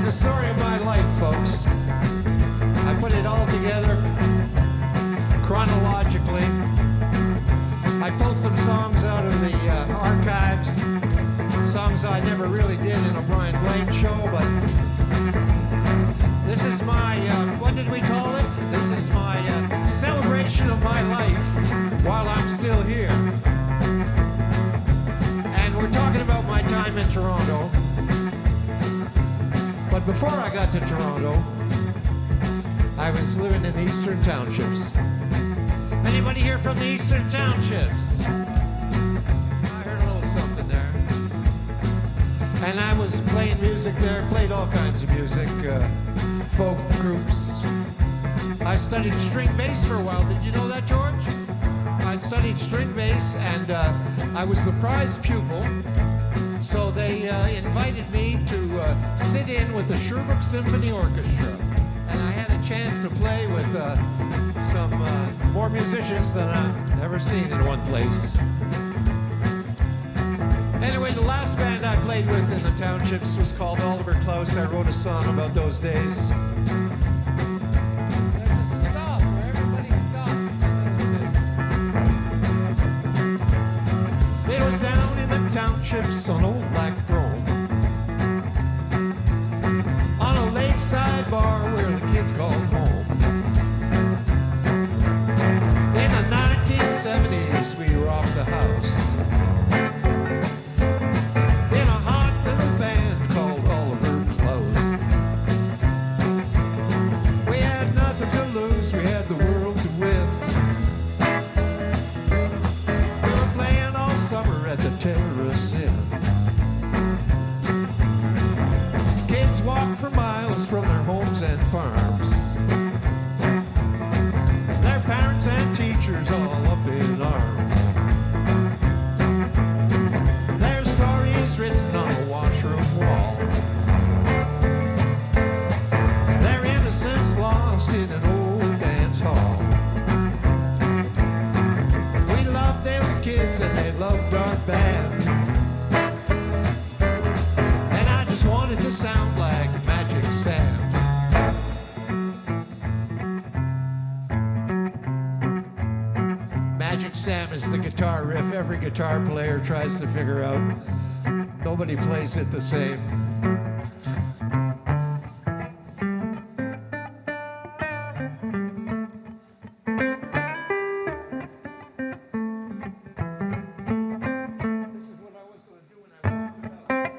the story of my life, folks. I put it all together chronologically. I pulled some songs out of the archives, songs I never really did in a Blain show, but this is my, what did we call it? This is my celebration of my life while I'm still here. And we're talking about my time in Toronto. But before I got to Toronto, I was living in the Eastern Townships. Anybody here from the Eastern Townships? I heard a little something there. And I was playing music there, played all kinds of music, folk groups. I studied string bass for a while. Did you know that, George? I studied string bass, and I was the prize pupil. So they invited me to sit in with the Sherbrooke Symphony Orchestra. And I had a chance to play with some more musicians than I've ever seen in one place. Anyway, the last band I played with in the townships was called Oliver Klaus. I wrote a song about those days. There's a stop where everybody stops. It was down in the townships on Old Black Throne, on a lakeside bar where the kids called home. In the 1970s, we rocked the house in a hot little band called Oliver Klaus. We had nothing to lose, we had the world to win. We were playing all summer at the Terrace Inn. Kids walked for miles from their homes and farms, their parents and teachers all up in arms. Their stories written on a washroom wall, their innocence lost in an old dance hall. We loved those kids and they loved our band, and I just wanted to sound like Magic Sam. Magic Sam is the guitar riff every guitar player tries to figure out. Nobody plays it the same. This is what I was going to do when I walked out.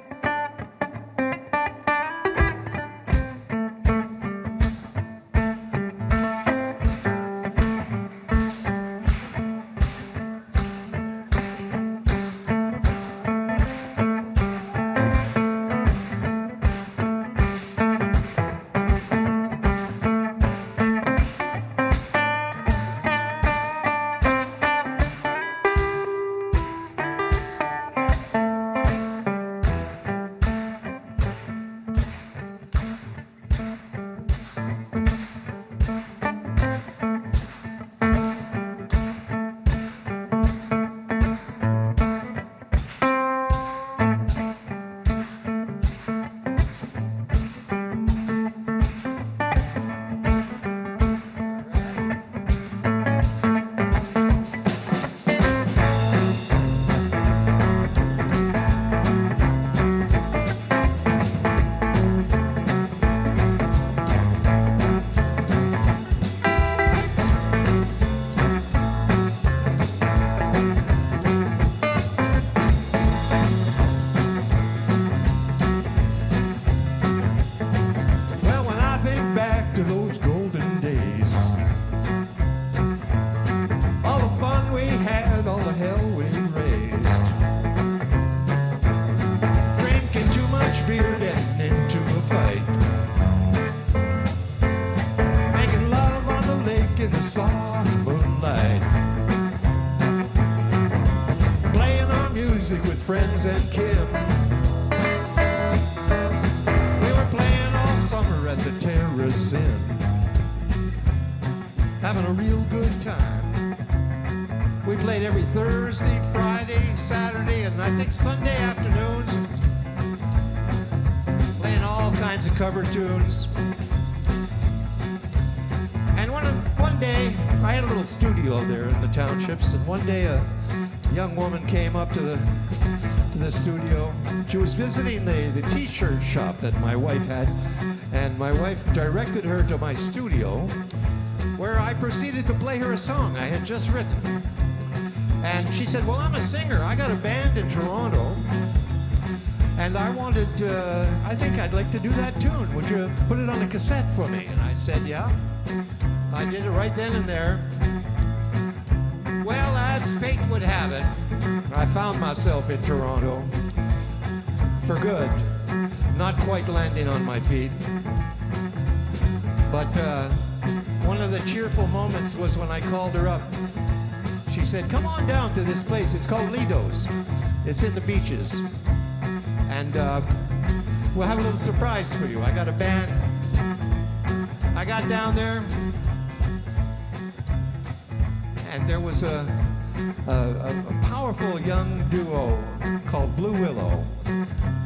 soft moonlight, playing our music with friends and kin. We were playing all summer at the Terrace Inn, having a real good time. We played every Thursday, Friday, Saturday, and I think Sunday afternoons, playing all kinds kinds of cover tunes. And one day, I had a little studio there in the townships, and one day a young woman came up to the studio. She was visiting the t-shirt shop that my wife had, and my wife directed her to my studio, where I proceeded to play her a song I had just written. And she said, well, I'm a singer. I got a band in Toronto, and I think I'd like to do that tune. Would you put it on a cassette for me? And I said, yeah. I did it right then and there. Well, as fate would have it, I found myself in Toronto for good, not quite landing on my feet. But one of the cheerful moments was when I called her up. She said, come on down to this place. It's called Lido's. It's in the beaches. And we'll have a little surprise for you. I got a band. I got down there, and there was a powerful young duo called Blue Willow,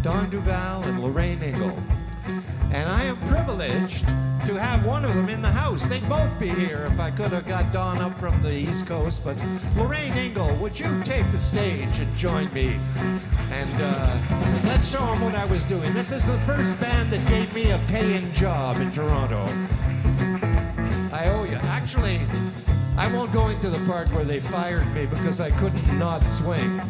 Don Duval and Lorraine Ingle. And I am privileged to have one of them in the house. They'd both be here if I could have got Don up from the East Coast. But Lorraine Ingle, would you take the stage and join me? And let's show them what I was doing. This is the first band that gave me a paying job in Toronto. I owe you. Actually, I won't go into the part where they fired me because I couldn't not swing.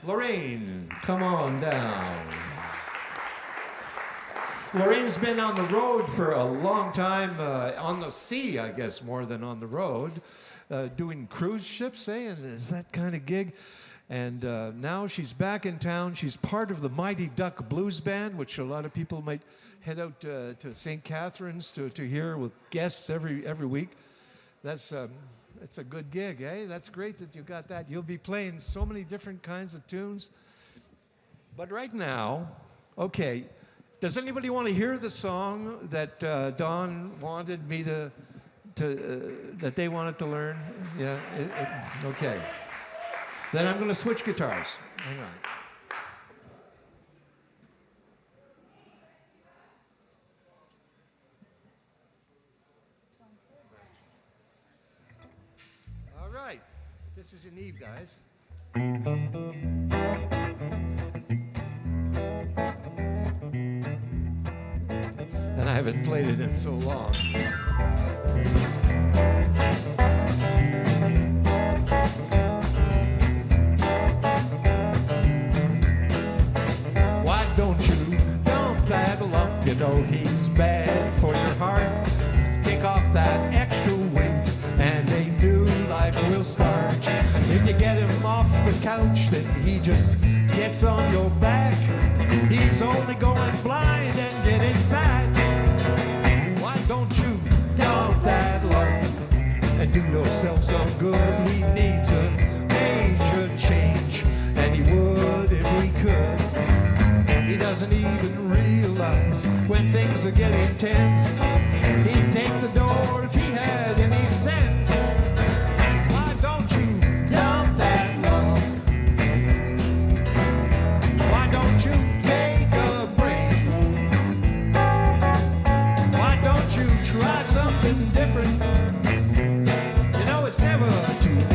Lorraine, come on down. Lorraine's been on the road for a long time, on the sea, I guess, more than on the road, doing cruise ships, and is that kind of gig. And now she's back in town. She's part of the Mighty Duck Blues Band, which a lot of people might head out to St. Catharines to hear with guests every week. That's it's a good gig, eh? That's great that you got that. You'll be playing so many different kinds of tunes. But right now, okay, does anybody want to hear the song that Don wanted me that they wanted to learn? Yeah, okay. Then I'm going to switch guitars. Hang on. All right. This is an Eve, guys. And I haven't played it in so long. You know he's bad for your heart. Take off that extra weight and a new life will start. If you get him off the couch, then he just gets on your back. He's only going blind and getting fat. Why don't you dump that lump and do yourself some good? He needs a major change, and he would if he could. He doesn't even realize when things are getting tense. He'd take the door if he had any sense. Why don't you dump that love? Why don't you take a break? Why don't you try something different? You know it's never too late.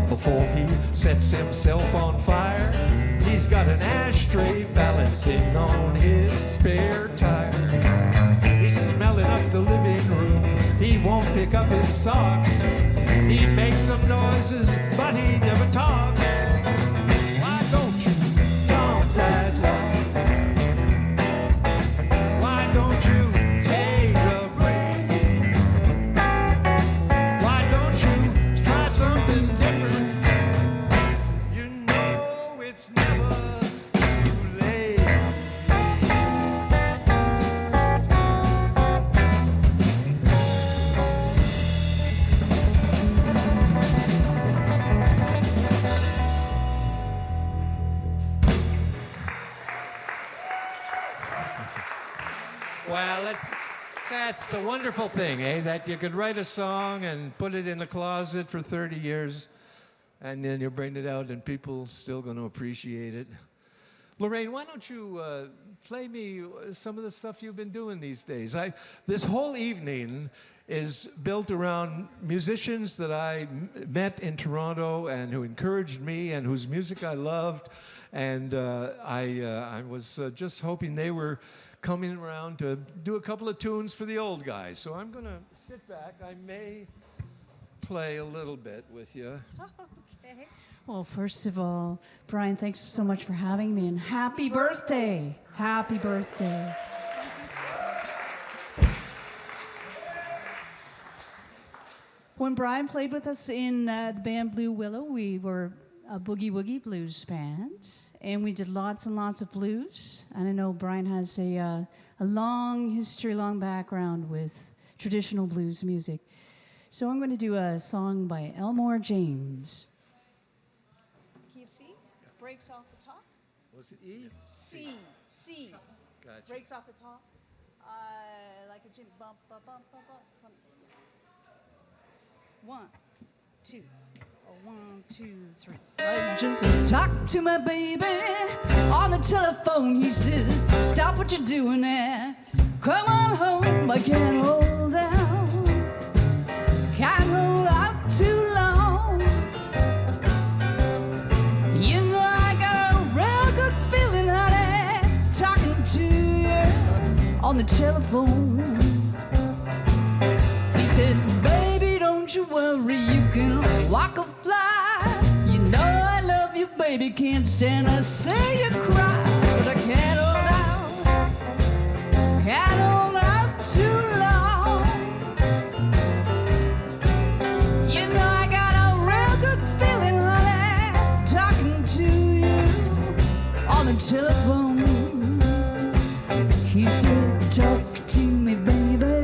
Before he sets himself on fire, he's got an ashtray balancing on his spare tire. He's smelling up the living room. He won't pick up his socks. He makes some noises, but he never talks. Why don't you dump that love? Why don't you take a break? Why don't you try something different? You know it's never too late. Well, that's a wonderful thing, eh? That you could write a song and put it in the closet for 30 years, and then you bring it out and people still going to appreciate it. Lorraine, why don't you play me some of the stuff you've been doing these days? This whole evening is built around musicians that I met in Toronto and who encouraged me and whose music I loved. And I was just hoping they were coming around to do a couple of tunes for the old guys. So I'm going to sit back. I may play a little bit with you. Okay. Well, first of all, Brian, thanks so much for having me, and happy birthday. Happy birthday. When Brian played with us in the band Blue Willow, we were a boogie-woogie blues band, and we did lots and lots of blues. And I know Brian has a long history, long background with traditional blues music. So I'm going to do a song by Elmore James. Key of C, breaks off the top. Was it E? C, C. Gotcha. Breaks off the top. Like a gym bump, bump, bump, bump, bump. 1, 2. 1, 2, 3. I just talked to my baby on the telephone. He said, stop what you're doing there. Come on home, I can't hold out. Can't hold out too long. You know I got a real good feeling, honey, talking to you on the telephone. He said, baby, don't you worry, you can walk or fly. You know I love you, baby, can't stand to see you cry. But I can't hold out too long. You know I got a real good feeling, honey, talking to you on the telephone. He said, talk to me, baby.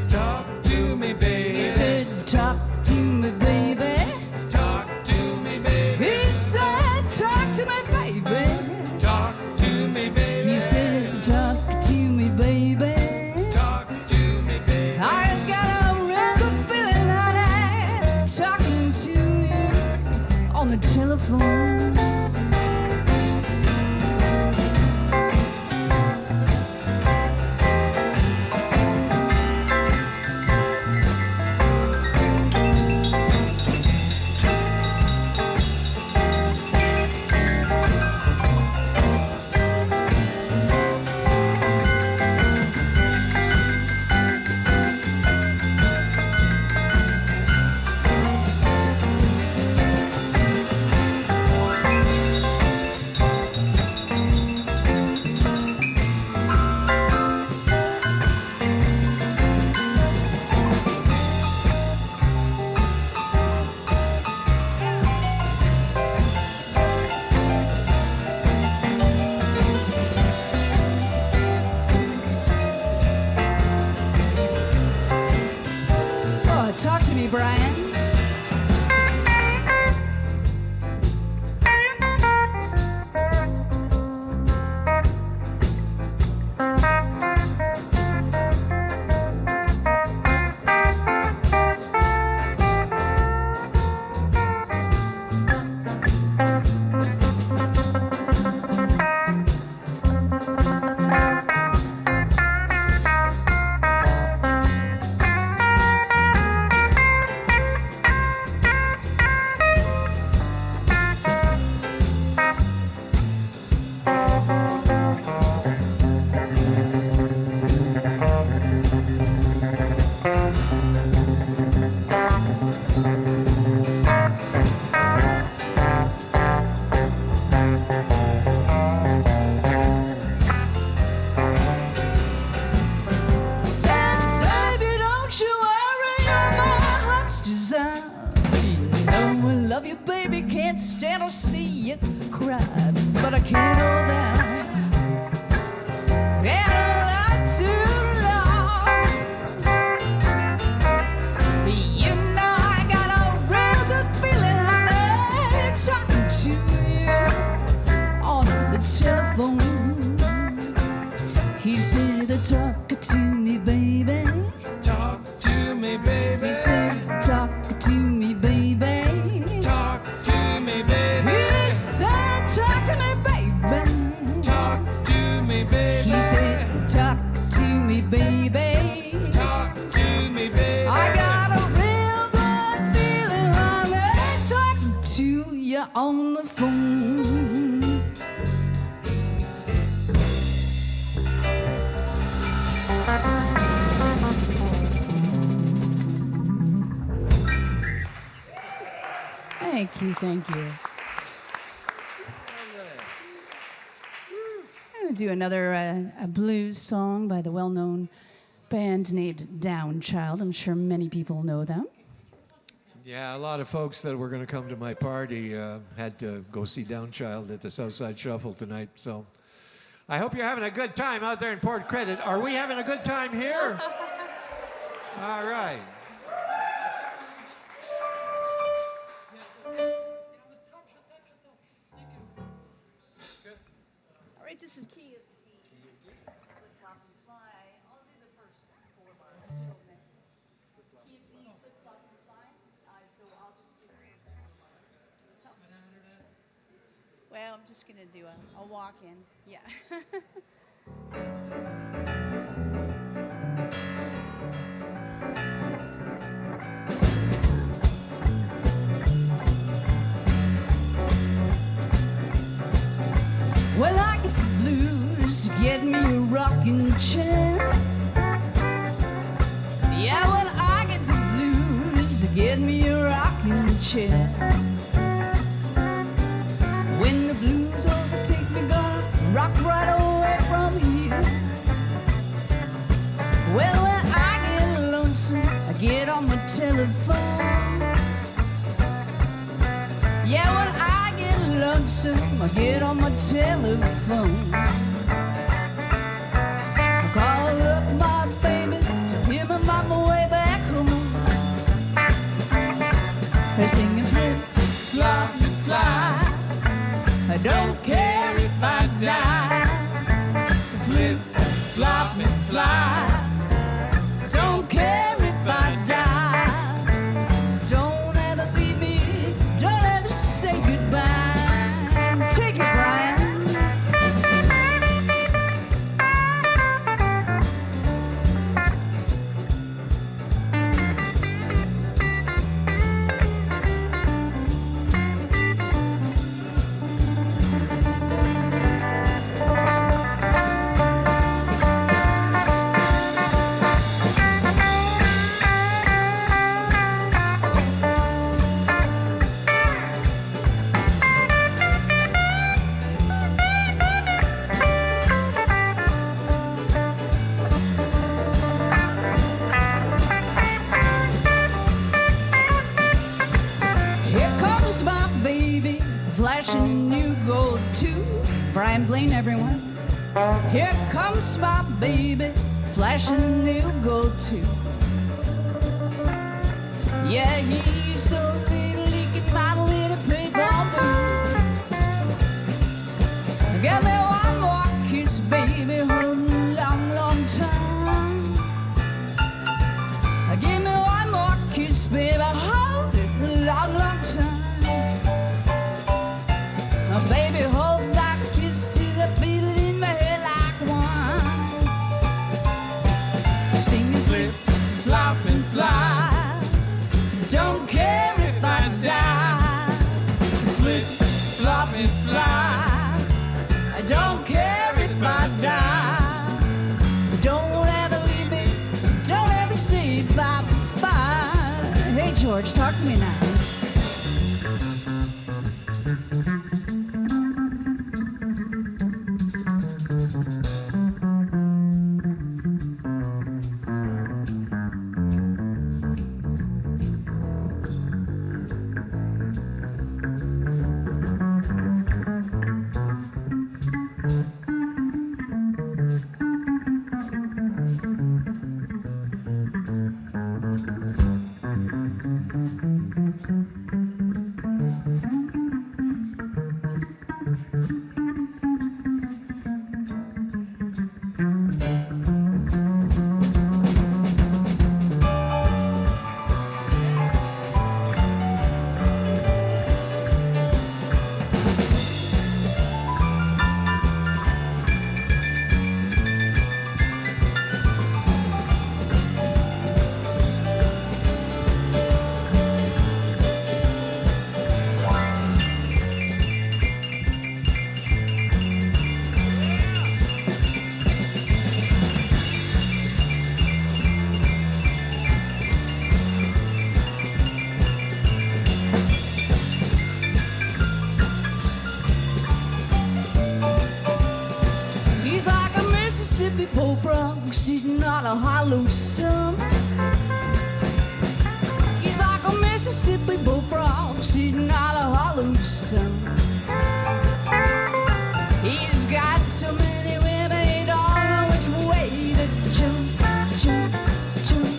Talk to me, baby. He said, talk to me, baby. Talk to me, baby. He said, talk to me, baby. Talk to me, baby. He said, talk to me, baby. Talk to me, baby. I got a real good feeling, honey, talking to you on the telephone. Talk to me, Brian. love you, baby. Can't stand to see you cry, but I can't hold out. Can't hold out too long. You know I got a real good feeling, honey, talking to you on the telephone. He said, talk to me, baby. Talk to me, baby. He said, talk to me, baby. Talk to me, baby. He said, talk to me, baby. Talk to me, baby. He said, talk to me, baby. Talk to me, baby. I got a real good feeling, honey, talking to you on the phone. Thank you, thank you. I'm going to do another a blues song by the well-known band named Down Child. I'm sure many people know them. Yeah, a lot of folks that were going to come to my party had to go see Downchild at the Southside Shuffle tonight. So I hope you're having a good time out there in Port Credit. Are we having a good time here? All right. All right, this is key of T. Flip, flop, and fly. I'll do the first 4 bars. Key of D, flip, flop, and fly. So I'll just do the first 4 bars. Well, I'm just going to do a walk-in. Yeah. Well, I get the blues, get me a rocking chair. Yeah, when I get the blues, get me a rocking chair. When the blues overtake me, gonna rock right away from here. Well, when I get lonesome, I get on my telephone. Yeah, when I get lonesome, I get on my telephone. I call up my baby to hear me on my way back home. They're singing flip, flop, and fly. I don't care if I die. Flip, flop, and fly. Don't care if I die. Don't ever leave me. Don't ever say goodbye. Take it, Brian. Flashing a new gold tooth. Brian Blain, everyone. Here comes my baby, flashing a new gold tooth. Yeah, he's so little he can finally to pay for food. Give me one more kiss, baby, hold a long, long time. Give me one more kiss, baby, hold it a long, long time. Baby, hold that kiss till I feel it in my head like wine. Singing flip, flop, and fly. Don't care if I die. Flip, flop, and fly. I don't care if I die. Don't ever leave me. Don't ever say bye-bye. Hey, George, talk to me now. Mississippi bullfrog sitting on a hollow stump. He's like a Mississippi bullfrog sitting on a hollow stump. He's got so many women, he don't know which way to jump, jump, jump.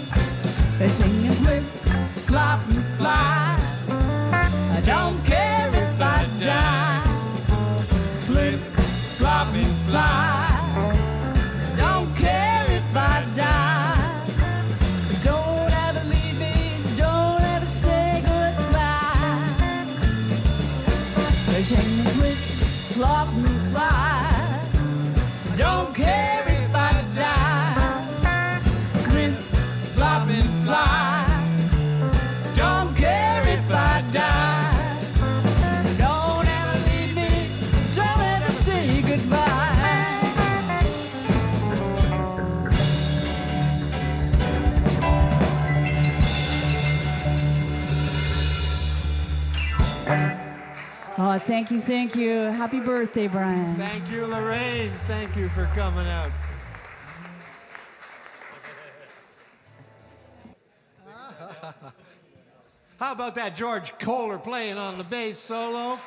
They're singing flip, flop, and fly. I don't care if I die. Flip, flop, and fly. Don't care if I die. Don't ever leave me. Don't ever say goodbye. They sing the flip, flop, and fly. Don't care if I die. Flip, flop, and fly. Don't care if I die. Don't ever leave me. Don't ever say goodbye. Oh, thank you, thank you. Happy birthday, Brian. Thank you, Lorraine. Thank you for coming out. How about that George Koller playing on the bass solo?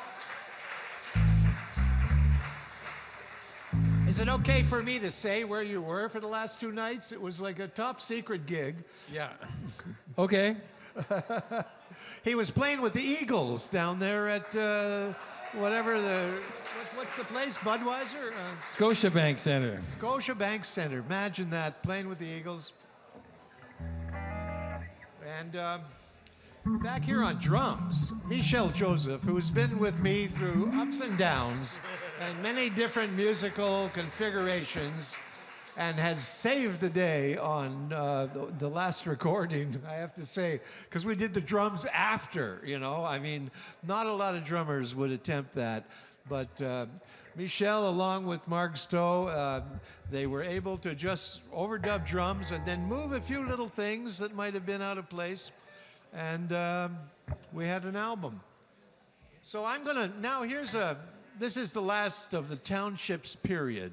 Is it okay for me to say where you were for the last two nights? It was like a top secret gig. Yeah. Okay. He was playing with the Eagles down there at whatever what's the place? Budweiser? Scotiabank Center. Scotiabank Center. Imagine that, playing with the Eagles. And back here on drums, Michel Josef, who's been with me through ups and downs and many different musical configurations, and has saved the day on the last recording, I have to say, because we did the drums after, you know. I mean, not a lot of drummers would attempt that, but Michel, along with Mark Stowe, they were able to just overdub drums and then move a few little things that might have been out of place, and we had an album. So I'm gonna, now this is the last of the Townships period.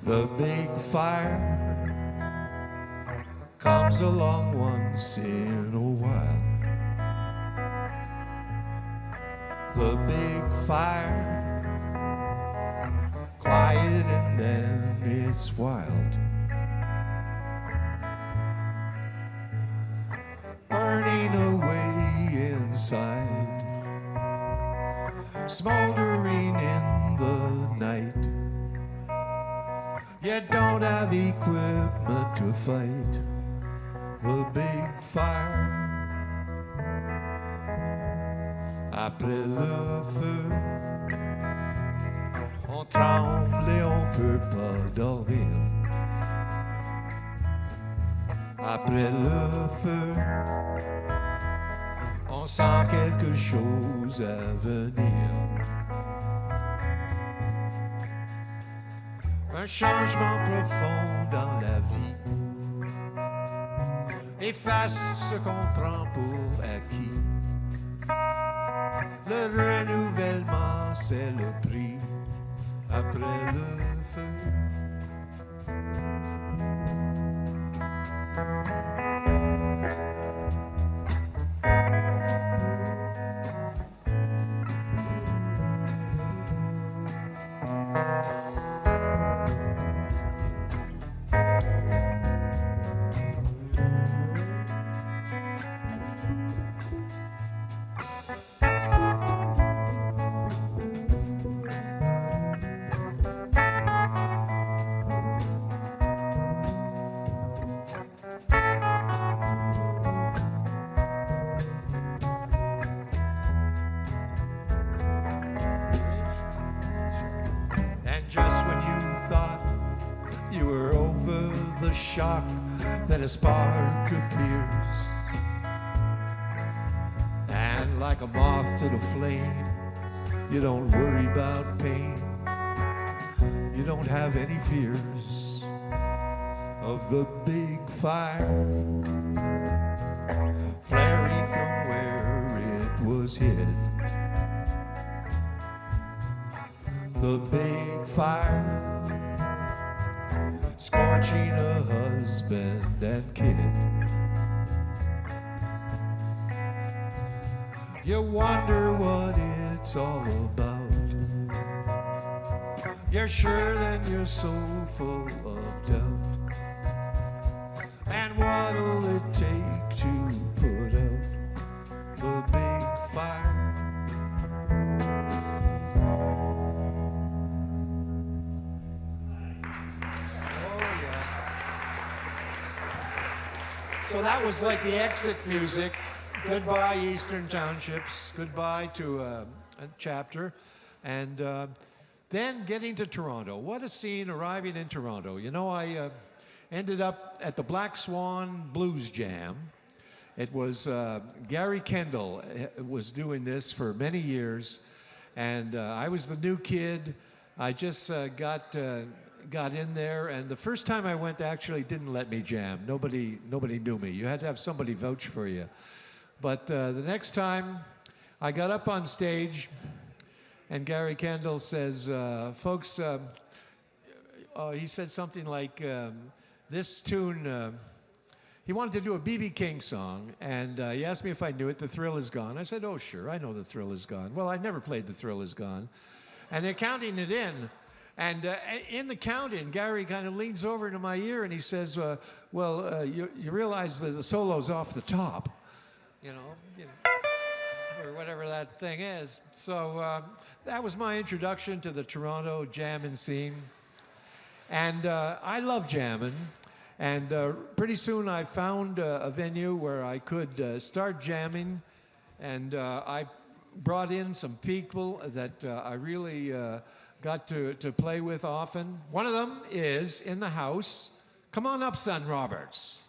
The big fire comes along once in a while. The big fire, quiet and then it's wild. Burning away inside, smoldering in the night. You don't have equipment to fight the big fire. Après le feu, on tremble et on peut pas dormir. Après le feu, on sent quelque chose à venir. Un changement profond dans la vie efface ce qu'on prend pour acquis. Le renouvellement, c'est le prix après le feu. Just when you thought you were over the shock, then a spark appears. And like a moth to the flame, you don't worry about pain. You don't have any fears of the big fire flaring from where it was hid. The big fire scorching a husband and kid. You wonder what it's all about. You're sure that you're so full of doubt. And what'll it take to put out the big fire? So that was like the exit music. Goodbye, Eastern Townships. Goodbye to a chapter. And then getting to Toronto. What a scene arriving in Toronto. You know, I ended up at the Black Swan Blues Jam. It was Gary Kendall was doing this for many years. And I was the new kid. I just got in there, and the first time I went, they actually didn't let me jam. Nobody knew me. You had to have somebody vouch for you. But the next time, I got up on stage, and Gary Kendall says, folks, he said something like, this tune, he wanted to do a B.B. King song, and he asked me if I knew it, The Thrill Is Gone. I said, oh, sure, I know The Thrill Is Gone. Well, I never played The Thrill Is Gone. And they're counting it in. And in the count-in, Gary kind of leans over into my ear and he says, you realize that the solo's off the top, you know, or whatever that thing is. So that was my introduction to the Toronto jamming scene. And I love jamming. And pretty soon I found a venue where I could start jamming. And I brought in some people that I really got to play with often. One of them is in the house. Come on up, son Roberts.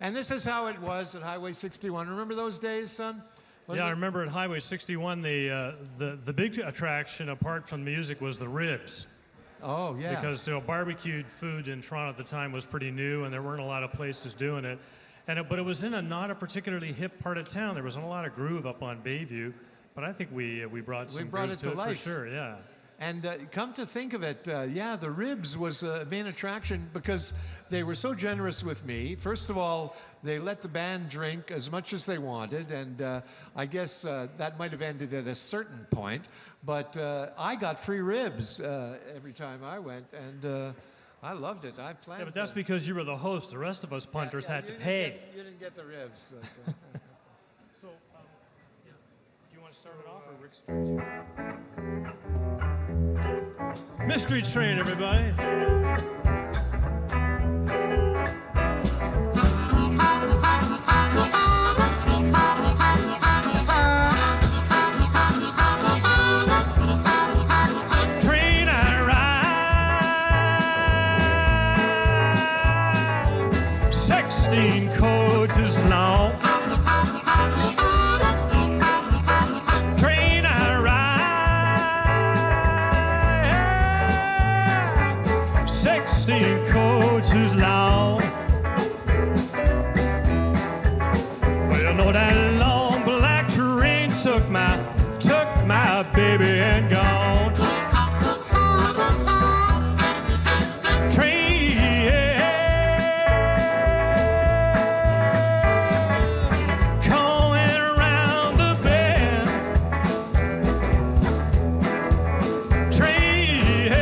And this is how it was at Highway 61. Remember those days, son? I remember at Highway 61, the big attraction apart from music was the ribs. Oh, yeah. Because barbecued food in Toronto at the time was pretty new, and there weren't a lot of places doing it. But it was in not a particularly hip part of town. There wasn't a lot of groove up on Bayview, but I think we brought some groove it to life. For sure, yeah. And come to think of it, the ribs was a main attraction because they were so generous with me. First of all, they let the band drink as much as they wanted, and I guess that might have ended at a certain point. But I got free ribs every time I went, and I loved it. I planned. Yeah, but that's because you were the host. The rest of us punters had to pay. You didn't get the ribs. So, do you want to start it off, or Rick starts? Mystery Train, everybody. Train I ride, 16 coaches long. Train I ride, 16 coaches long. Well, you know that long black train took my baby and gone. Train, going around the bend. Train,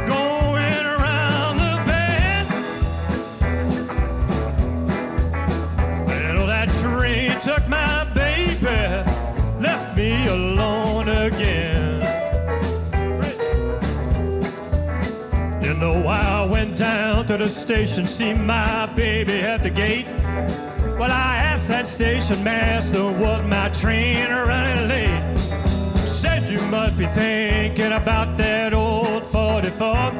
going around the bend. You know that train took my baby, left me alone again. You know I went down to the station, see my baby at the gate. Well, I asked that station master, was my train running late? Said you must be thinking about that old 44.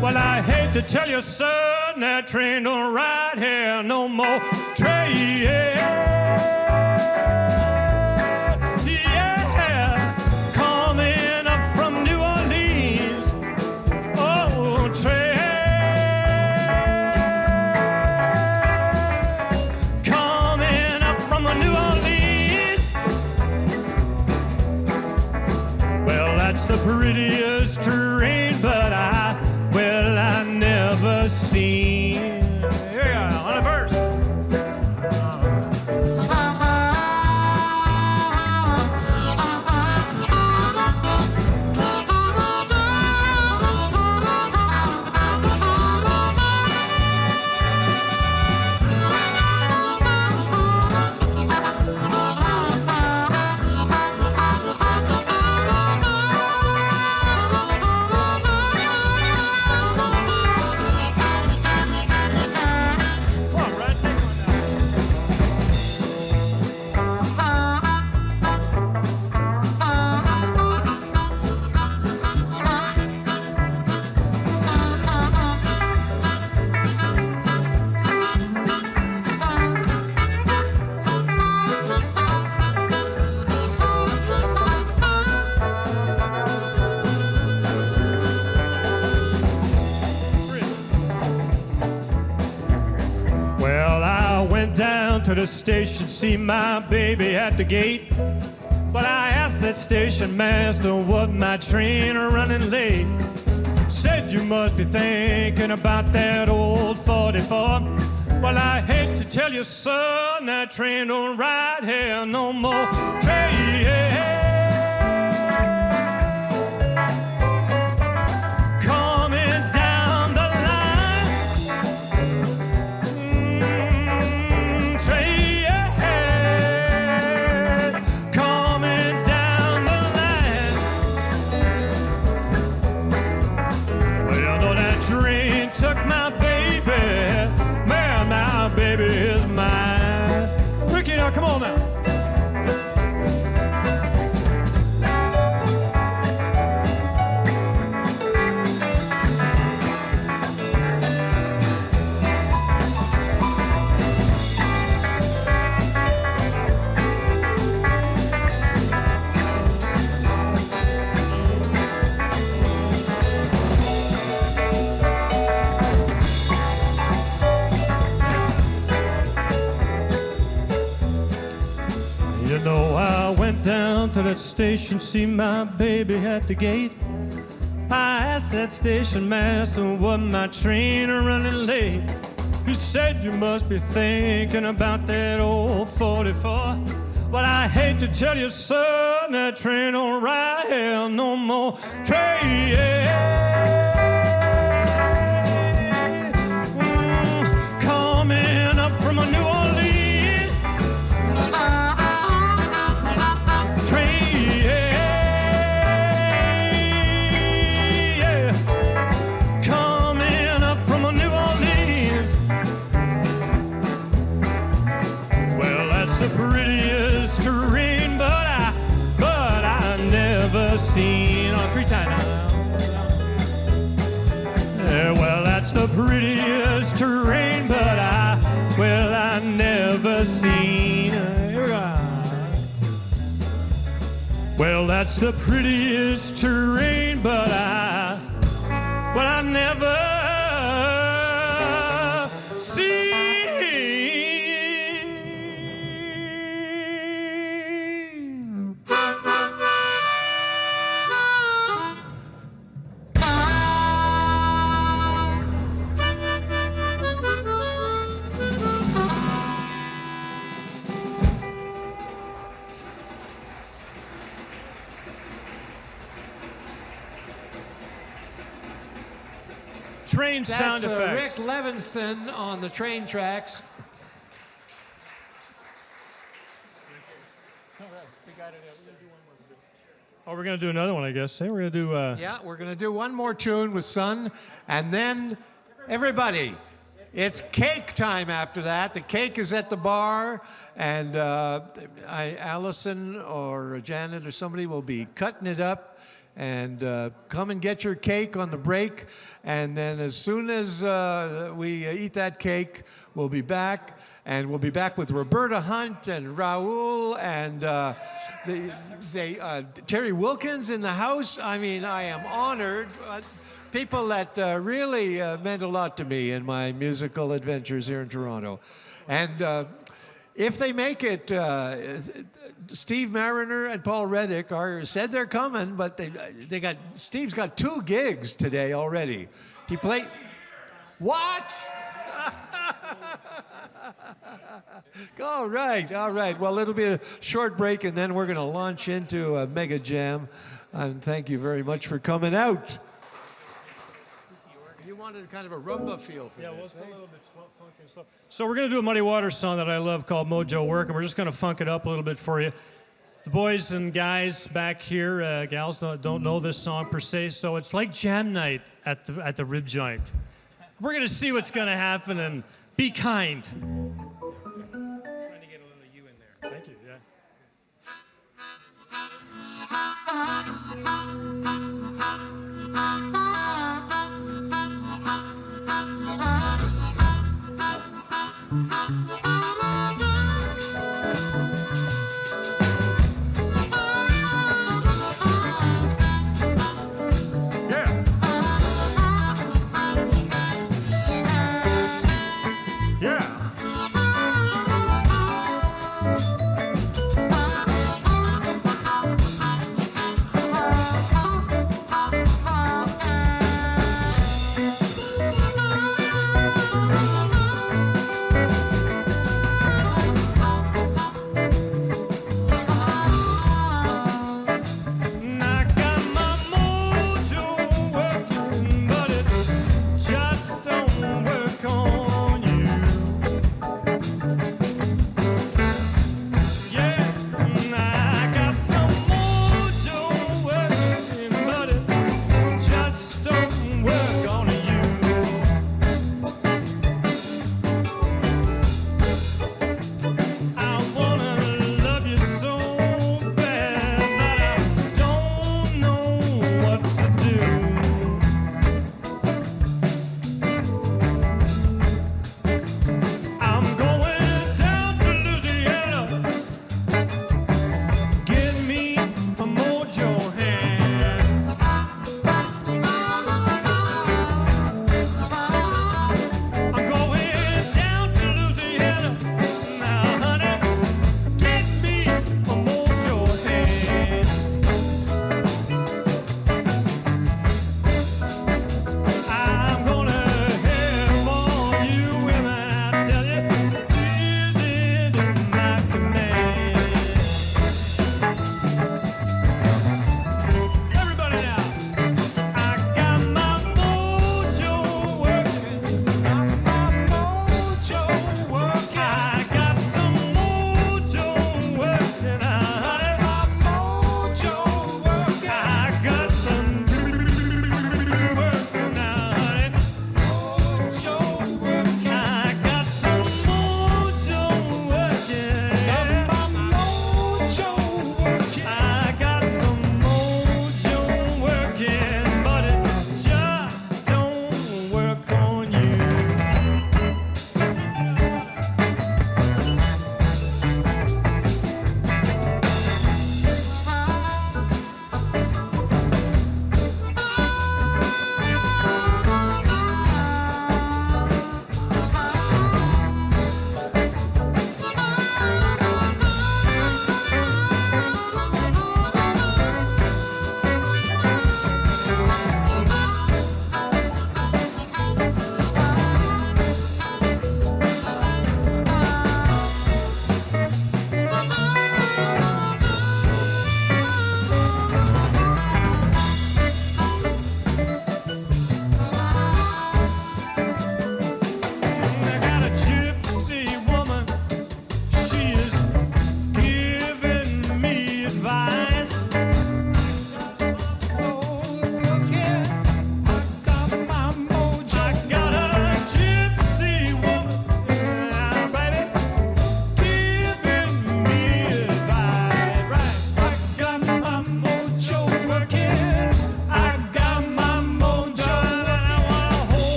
Well, I hate to tell you, son, that train don't ride here no more. Train, yeah, coming up from New Orleans. Oh, train, coming up from New Orleans. Well, that's the prettiest train, but I never seen. Here you are, on the verse. To the station, see my baby at the gate. But I asked that station master, was my train running late? Said you must be thinking about that old 44. Well, I hate to tell you, son, that train don't ride here no more. Train, coming down the line. Train, coming down the line. Well, you know that train took my baby. Man, my baby is mine. Ricky, now come on now. You know I went down to that station, see my baby at the gate. I asked that station master, was my train running late? He said you must be thinking about that old 44. Well, I hate to tell you, son, that train don't ride here no more. Train, coming up from a New Orleans. The prettiest train, but I never seen. On 3 times now. Yeah, well, that's the prettiest train, but I never seen. Here we go. Well, that's the prettiest terrain, but I never see. Train sound That's effects. Ric Levenston on the train tracks. Oh, we're going to do another one, I guess. Hey, we're going to do... Yeah, we're going to do one more tune with Sun, and then everybody, it's cake time after that. The cake is at the bar, and Allison or Janet or somebody will be cutting it up. And come and get your cake on the break. And then as soon as we eat that cake, we'll be back. And we'll be back with Roberta Hunt and Raoul and Terry Wilkins in the house. I mean, I am honored. People that really meant a lot to me in my musical adventures here in Toronto. And if they make it, Steve Marriner and Paul Reddick said they're coming, but Steve's got 2 gigs today already. He played. What? All right. Well, it'll be a short break, and then we're going to launch into a mega jam. And thank you very much for coming out. You wanted kind of a rumba feel for this, a little bit funky and slow. So we're going to do a Muddy Waters song that I love called Mojo Work, and we're just going to funk it up a little bit for you. The boys and guys back here, gals, don't know this song per se, so it's like jam night at the rib joint. We're going to see what's going to happen, and be kind. Trying to get a little you in there. Thank you, yeah. Yeah.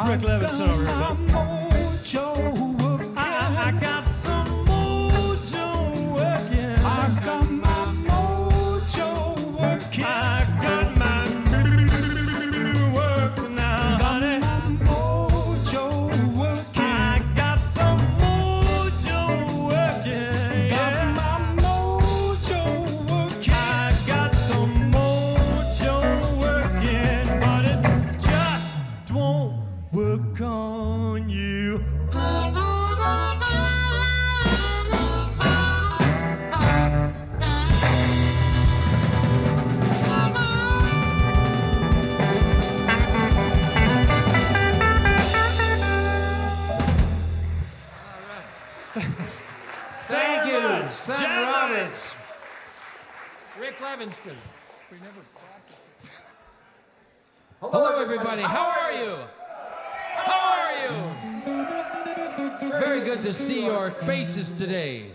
Ric Levenston over here, bud. I got some mojo working. I got my mojo working. I got my working now, honey. Mojo working. I got some mojo working. Got my mojo working. I got some mojo working, but it just won't work on you. Thank you, much. Sam Gentlemen. Roberts. Ric Levenston. Hello, everybody. How are you? How are you? Very good to see your faces today.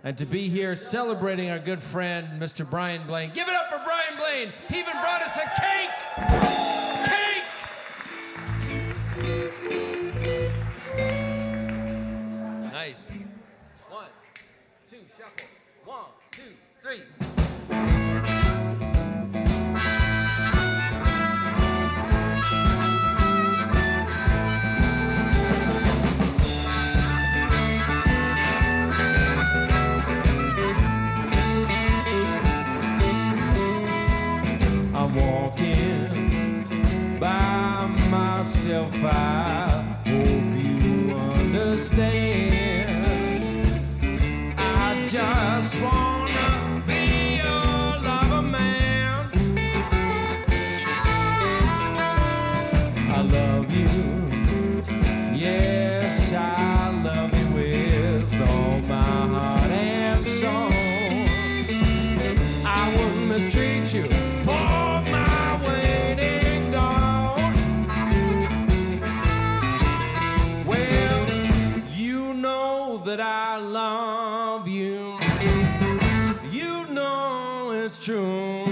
And to be here celebrating our good friend, Mr. Brian Blain. Give it up for Brian Blain. He even brought us a cake. Cake! Nice. 1, 2, shuffle. 1, 2, 3. I'm walking by myself. I hope you understand. I just wanna be your lover, man. I love you. Yes, I love you with all my heart and soul. I wouldn't mistreat you for my waiting dawn. Well, you know that I love you. You know it's true.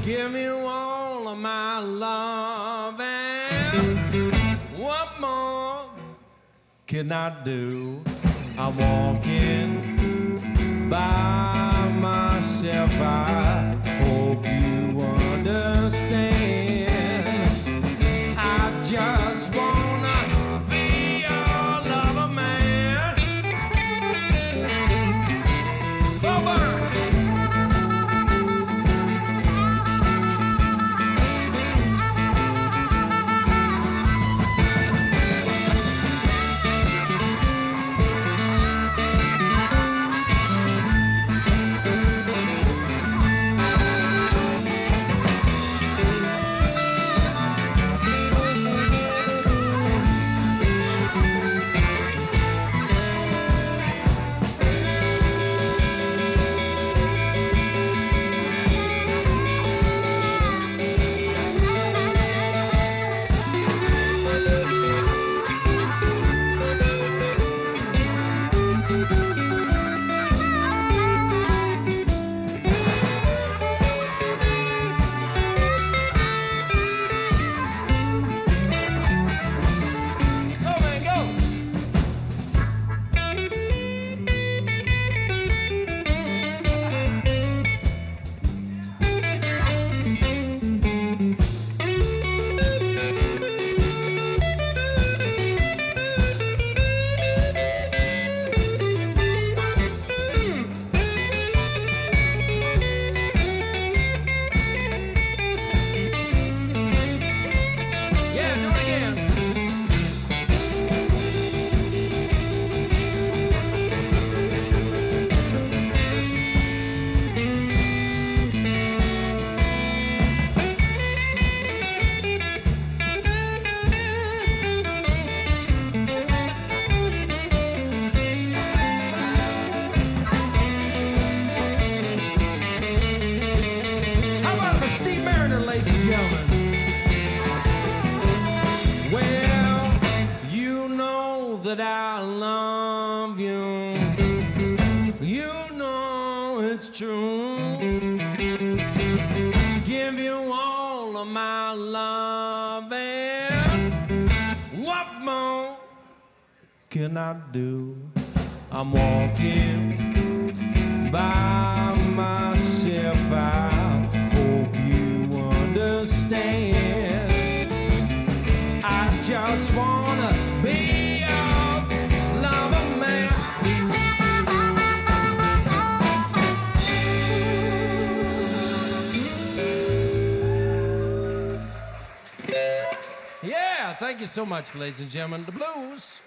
Give me all of my love, and what more can I do? I'm walking by myself. I hope you understand. I just wanna be your lover, man. Bye-bye. that I love you. You know it's true. Give you all of my love. can I do? I'm walking by myself. I hope you understand. I just wanna be your lover man. Yeah, thank you so much, ladies and gentlemen. The blues.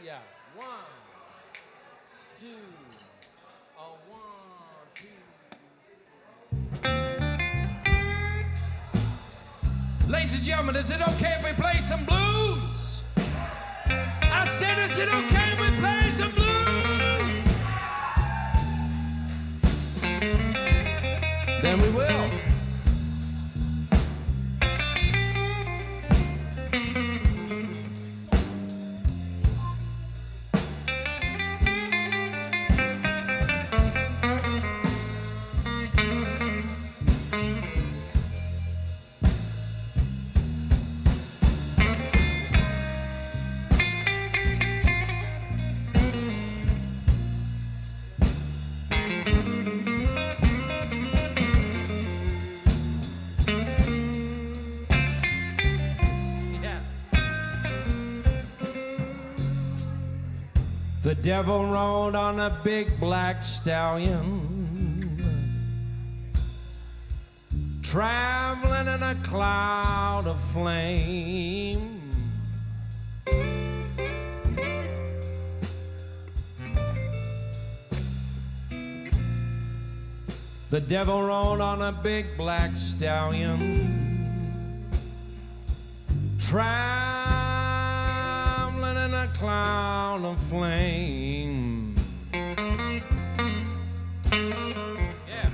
Yeah, 1, 2, 1, 2. Ladies and gentlemen, is it okay if we play some blues? I said, is it okay if we play some blues? Then we will. The devil rode on a big black stallion, traveling in a cloud of flame. The devil rode on a big black stallion, traveling in a cloud of flame. Yeah.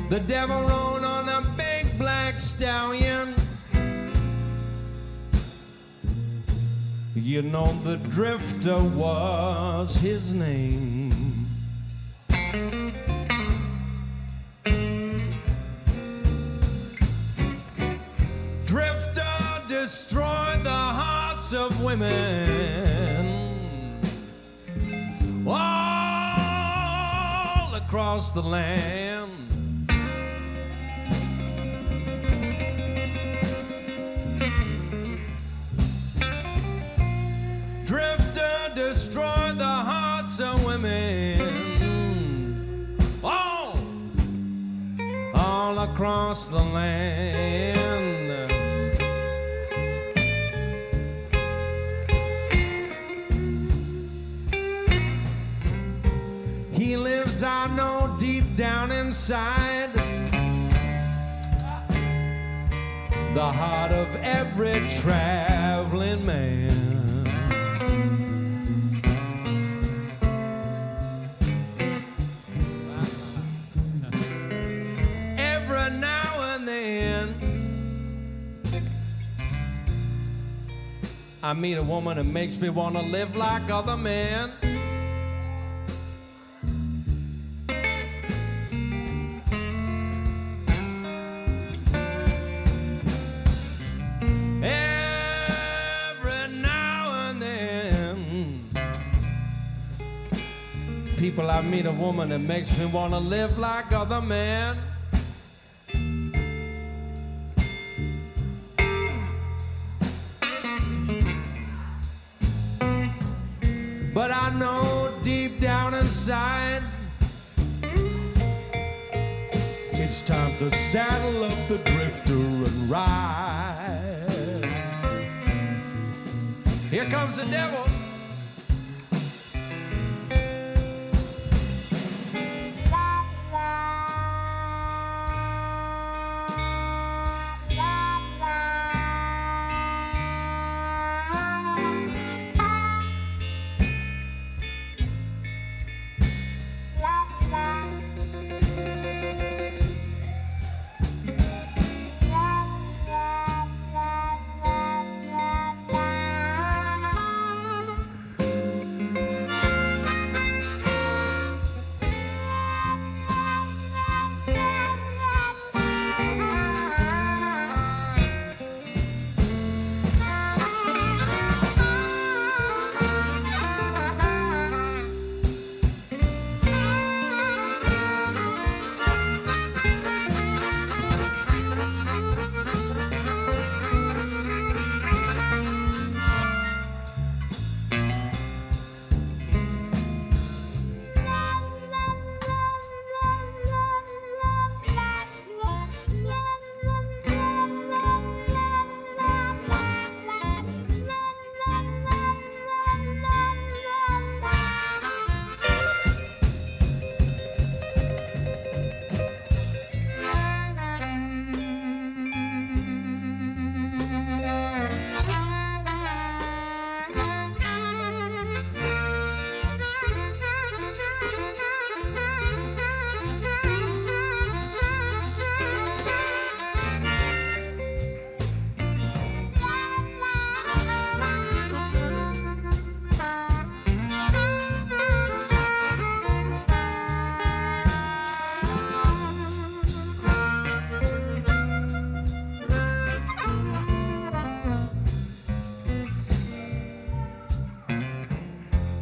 The devil rode on a big black stallion. You know the drifter was his name. Drifter destroyed the hearts of women all across the land. Drifter destroyed the hearts of women all across the land. He lives, I know, deep down inside the heart of every traveling man. Every now and then I meet a woman that makes me want to live like other men. People, I meet a woman that makes me want to live like other men. But I know deep down inside it's time to saddle up the drifter and ride. Here comes the devil.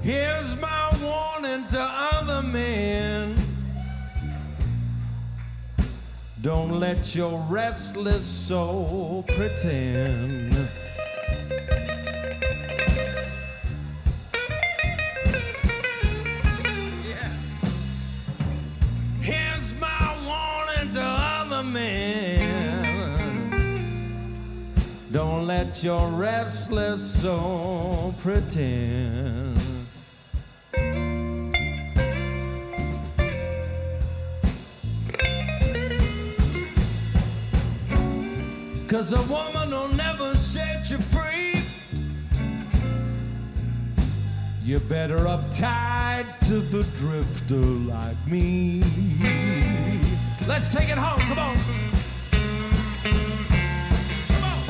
Here's my warning to other men. Don't let your restless soul pretend. Yeah. Here's my warning to other men. Don't let your restless soul pretend. 'Cause a woman will never set you free. You're better uptied to the drifter like me. Let's take it home, come on. Come on.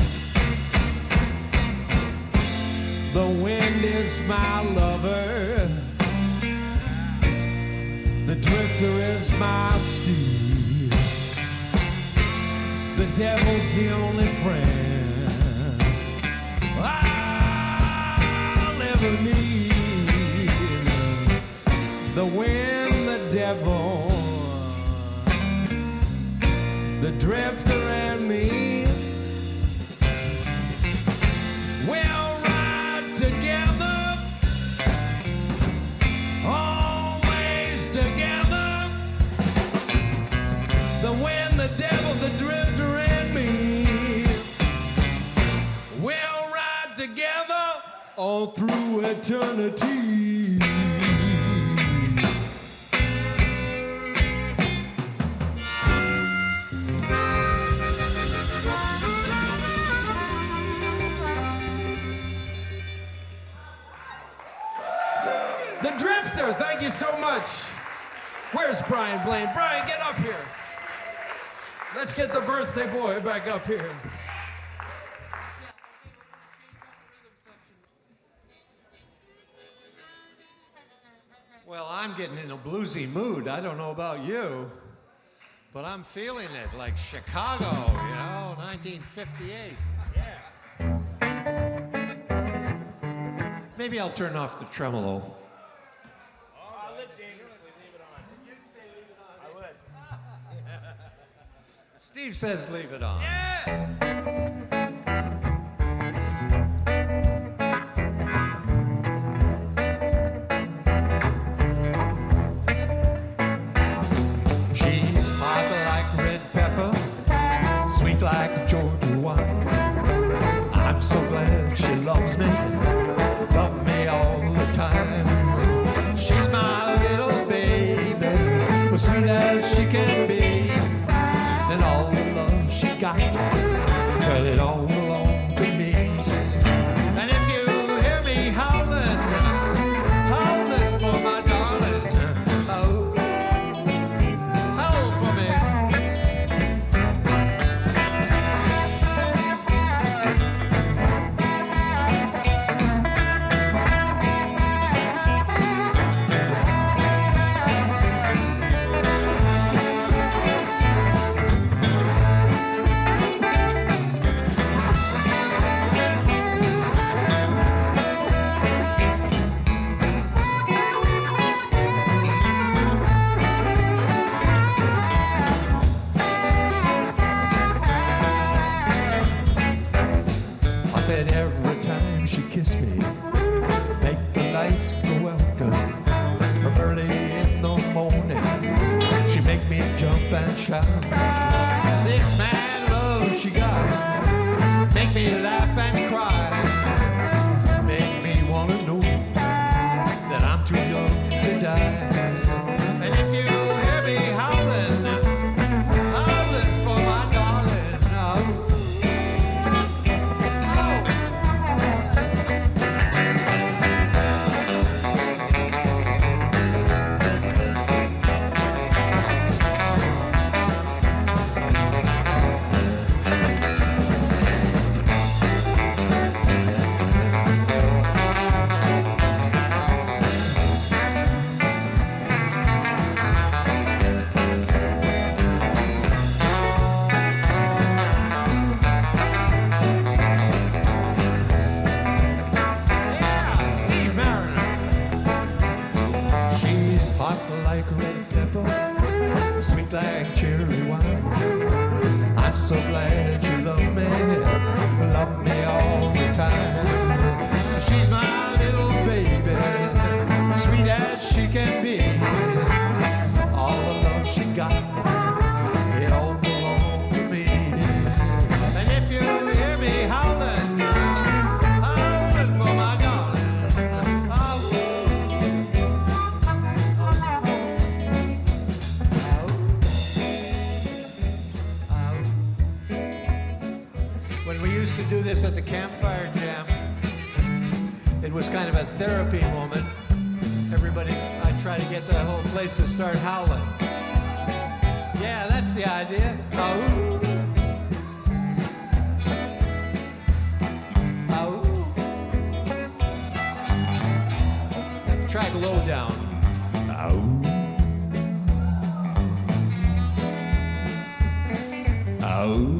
The wind is my lover. The drifter is my steed. The devil's the only friend I'll ever need. The wind, the devil, the drifter and me. We'll ride together, always together. The wind, the devil, the drifter and me. We'll ride together all through eternity. The drifter, thank you so much. Where's Brian Blain? Brian, get up here. Let's get the birthday boy back up here. Well, I'm getting in a bluesy mood. I don't know about you, but I'm feeling it, like Chicago, 1958. Yeah. Maybe I'll turn off the tremolo. I live dangerously. Leave it on. You'd say leave it on. I would. Steve says leave it on. Yeah! She's hot like red pepper, sweet like Georgia wine. I'm so glad she loves me all the time. She's my little baby, as sweet as she can be. And all the love she got, well, it all belonged to me. And if you hear me howling, howling for my darling, oh, howl for me. I said every time she kissed me, make the lights go out. From early in the morning, she make me jump and shout. This mad love she got, make me laugh and cry. Make me wanna know that I'm too young to die. And if you hear me howling, howling for my darling, oh. this at the campfire jam. It was kind of a therapy moment. Everybody, I try to get the whole place to start howling. Yeah, that's the idea. Ow. Ow. Track low down. Ow. Ow.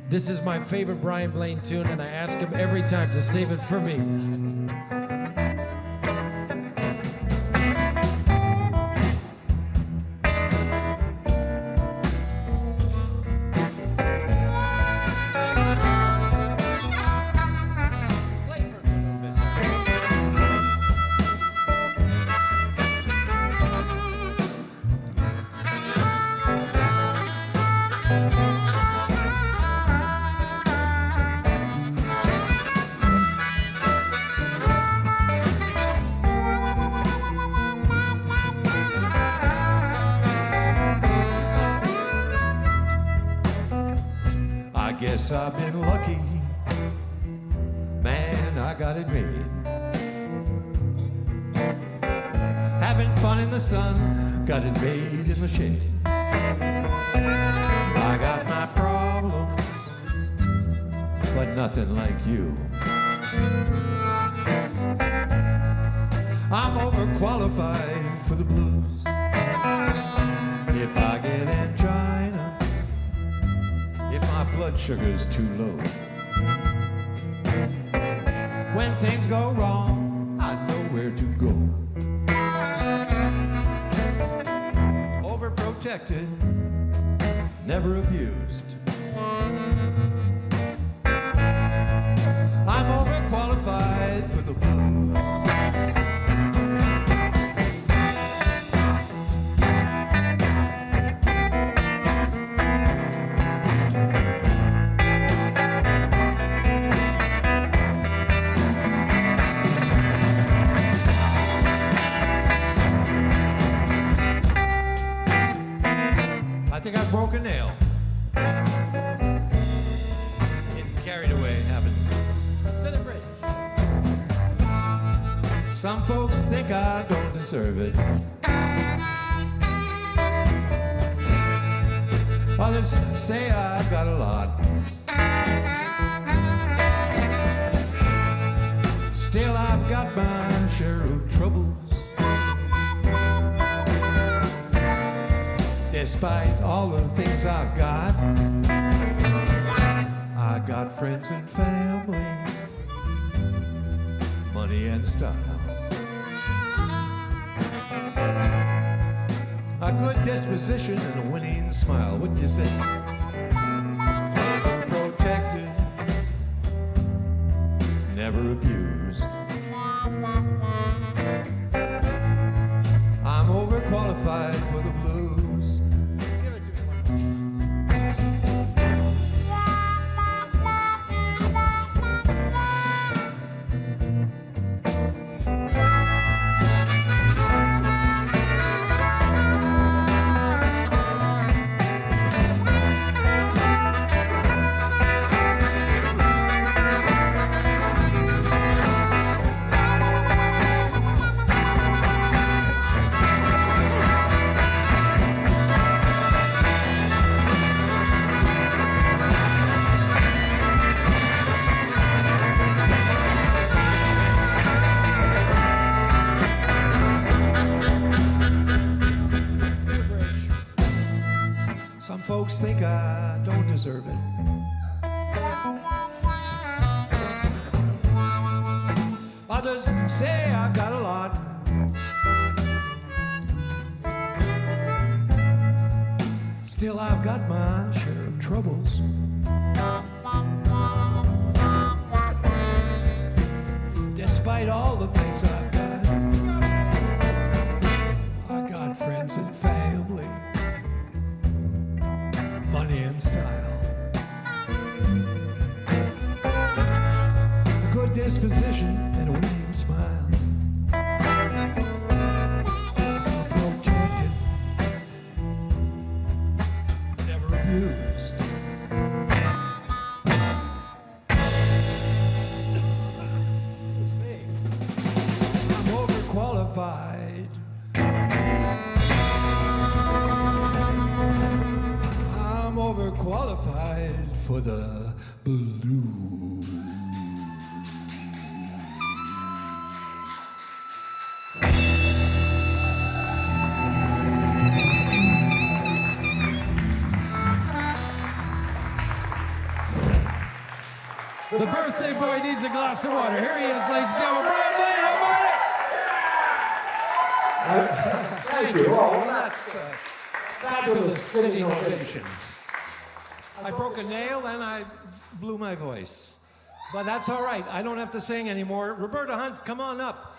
This is my favorite Brian Blain tune, and I ask him every time to save it for me. Guess I've been lucky, man, I got it made. Having fun in the sun, got it made in the shade. I got my problems, but nothing like you. I'm overqualified for the blues. If I get angina, if my blood sugar's too low, when things go wrong, I know where to go. Overprotected, never abused. I'm overqualified for the blues. I think I broke a nail. Getting carried away happens to the bridge. Some folks think I don't deserve it. Others say I've got a lot. Still I've got my share of troubles. Despite all the things I've got, I got friends and family, money and style. A good disposition and a winning smile, what'd you say? Protected, never abused. I'm overqualified for the blues. Give it to me one folks think I don't deserve it. Others say I've got a lot. Still I've got my share of troubles. Despite all the things I've got, I got friends and family, money and style. A good disposition and a winning smile. Protected, never abused. I'm overqualified. I'm overqualified for the blues. The birthday boy needs a glass of water. Here he is, ladies and gentlemen. Brian Blain, how about it? Thank you. Oh, well, that's a fabulous sitting ovation. I broke a nail and I blew my voice. But that's all right. I don't have to sing anymore. Roberta Hunt, come on up.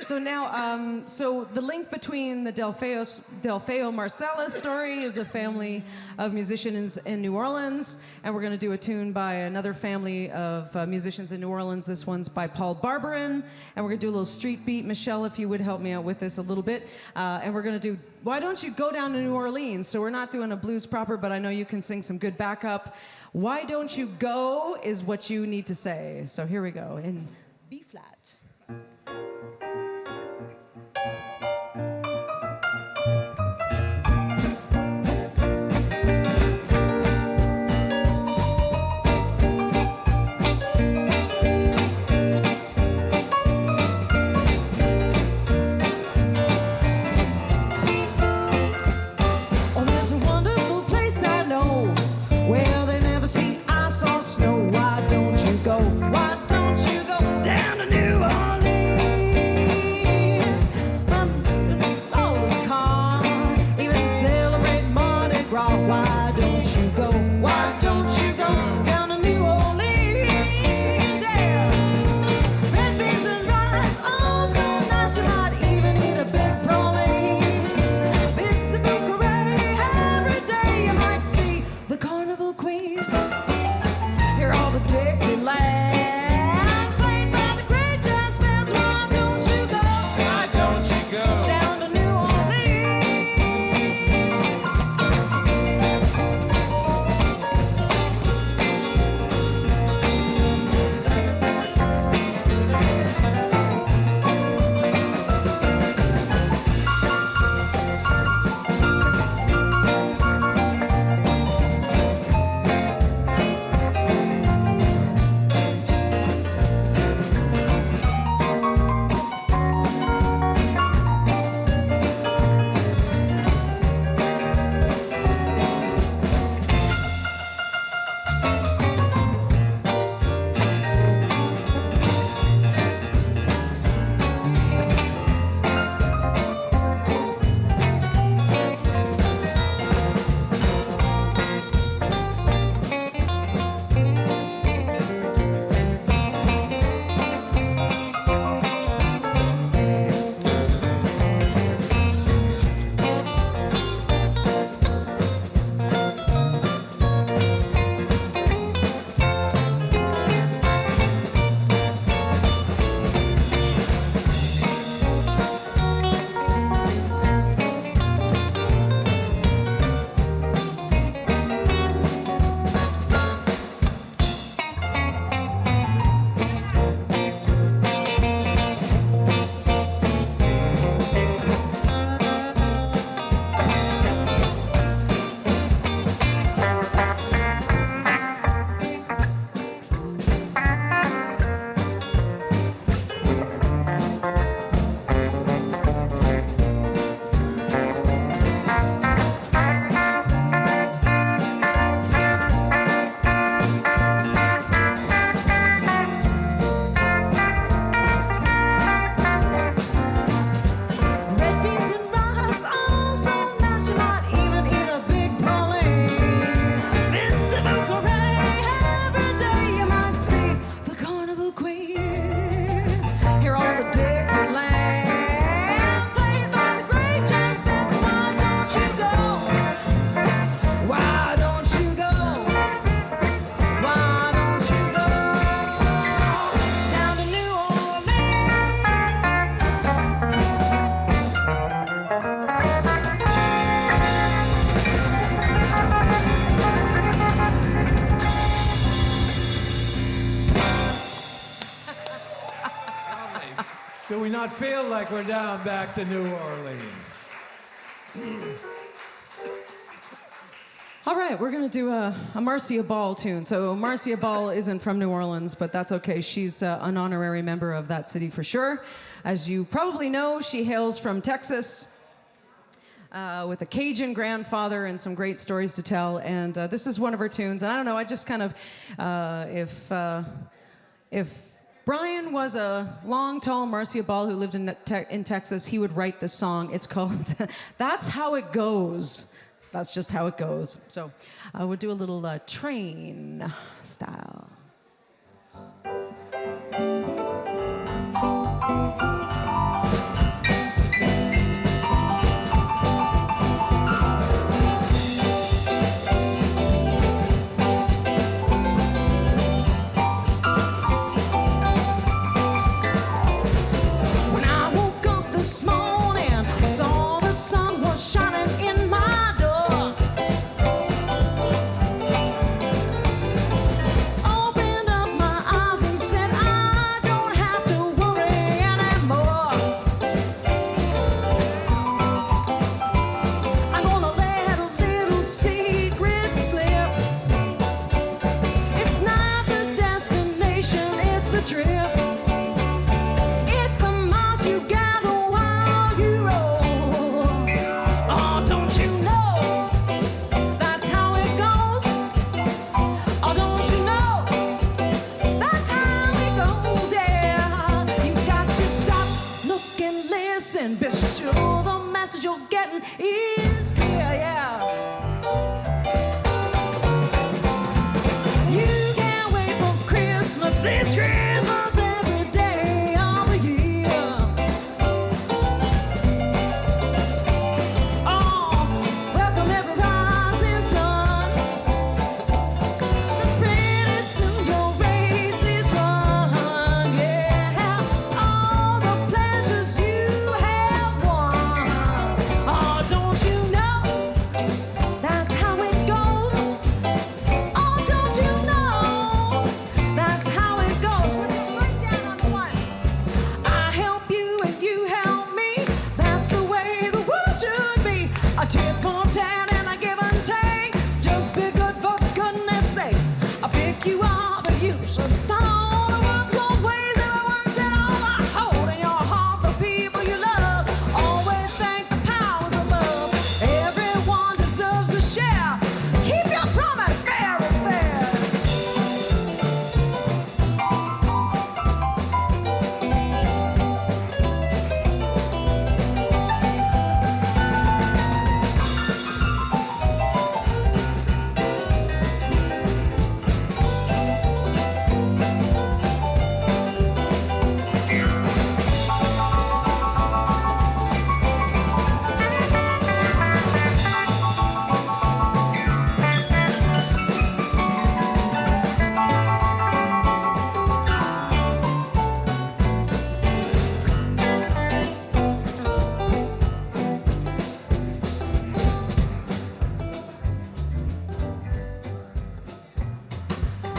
So now, so the link between the Delfeo Marcellus story is a family of musicians in New Orleans, and we're going to do a tune by another family of musicians in New Orleans. This one's by Paul Barberin, and we're going to do a little street beat. Michelle, if you would help me out with this a little bit. And we're going to do, Why Don't You Go Down to New Orleans? So we're not doing a blues proper, but I know you can sing some good backup. Why don't you go is what you need to say. So here we go in B flat. Why don't you go down to New Orleans? not feel like we're down back to New Orleans? All right, we're gonna do a Marcia Ball tune. So Marcia Ball isn't from New Orleans, but that's okay. She's an honorary member of that city for sure. As you probably know, she hails from Texas with a Cajun grandfather and some great stories to tell. And this is one of her tunes. And I don't know, I just kind of, if Brian was a long, tall Marcia Ball who lived in Texas, he would write this song. It's called That's How It Goes. That's just how it goes. So we'll do a little train style. When I woke up this morning, saw the sun was shining in my you're getting is clear, yeah. You can't wait for Christmas. It's Christmas every day of the year. Oh, welcome every rising sun. 'Cause pretty soon your race is run, yeah. All the pleasures you have won. Oh, don't you know that's how it goes? Oh, don't you know that's how it goes? We're gonna write down on the one. I help you and you help me. That's the way the world should be. A tit for tat and a give and take. Just be good for goodness sake. I pick you up and you should follow the work both ways. And it works in all my hold in your heart. The people you love always thank the powers above. Everyone deserves a share. Keep your promise, fair is fair.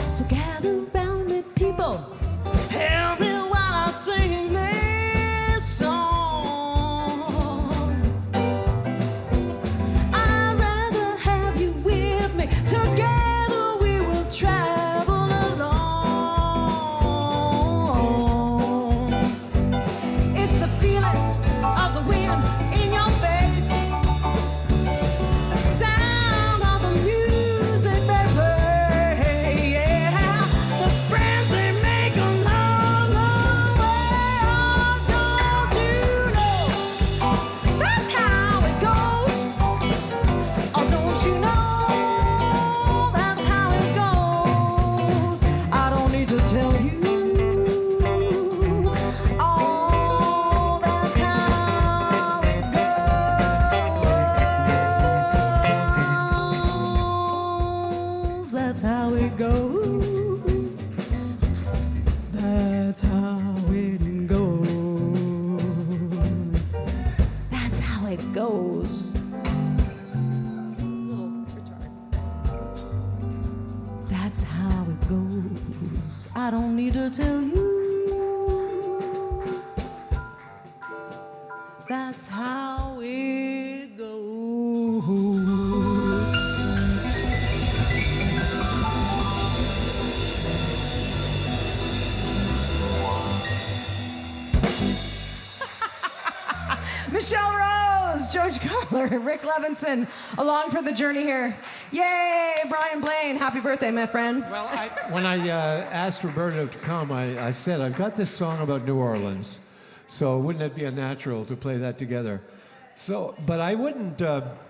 So gather round me, people. Help me while I sing this song. I'd rather have you with me. Together we will travel along. It's the feeling of the wind in your face. The sound of the music they play, yeah. The friends they make along the way. Oh, don't you know that's how it goes? Oh, don't you know that's how it goes? I don't need to tell you. Oh, that's how it goes. That's how it goes. That's how it goes. That's how it goes. Little retard. That's how it goes. I don't need to tell you. Michelle Rose, George Koller, Ric Levenston, along for the journey here. Yay, Brian Blain, happy birthday, my friend. Well, when I asked Roberta to come, I said, I've got this song about New Orleans, so wouldn't it be a natural to play that together? So, but I wouldn't,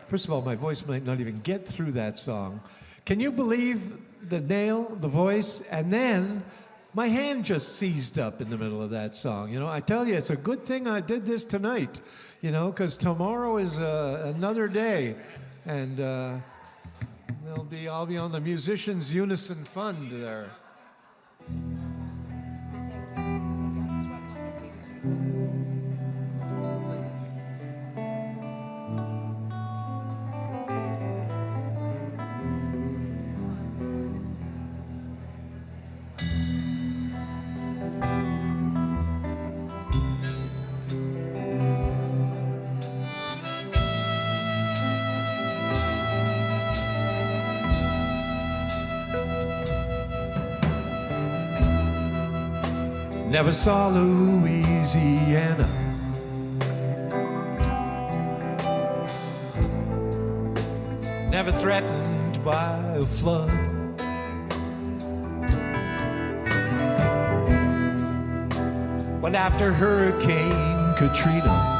first of all, my voice might not even get through that song. Can you believe the nail, the voice, and then my hand just seized up in the middle of that song. You know, I tell you, it's a good thing I did this tonight, you know, because tomorrow is another day. And I'll be on the Musicians Unison Fund there. Never saw Louisiana. Never threatened by a flood. But after Hurricane Katrina,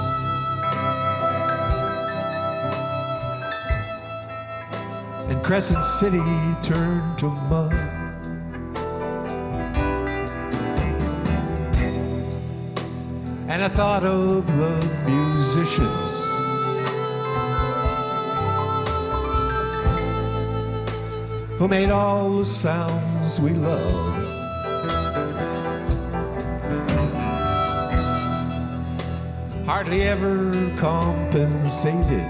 and Crescent City turned to mud, and I thought of the musicians who made all the sounds we love. Hardly ever compensated.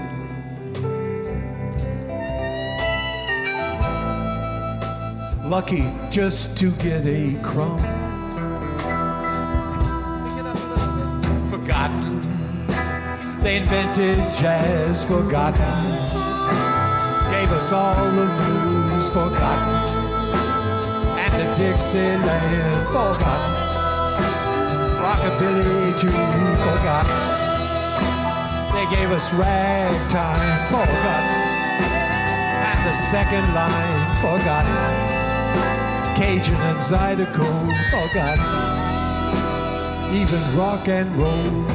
Lucky just to get a crumb. Forgotten. They invented jazz, forgotten. Gave us all the blues, forgotten. And the Dixieland, forgotten. Rockabilly too, forgotten. They gave us ragtime, forgotten. And the second line, forgotten. Cajun and Zydeco, forgotten. Even rock and roll.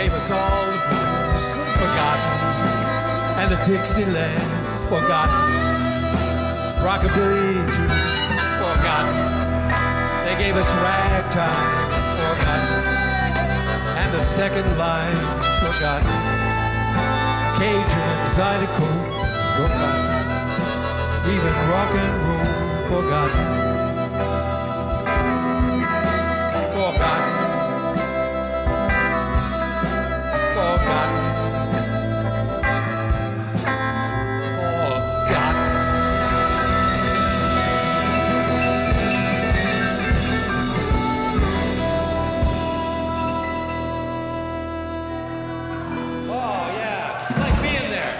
gave us all the blues, forgotten, and the Dixieland, forgotten, rockabilly too, forgotten. They gave us ragtime, forgotten, and the second line, forgotten, Cajun and Zydeco, forgotten, even rock and roll, forgotten, forgotten. Forgotten. Forgotten. Oh, yeah. It's like being there.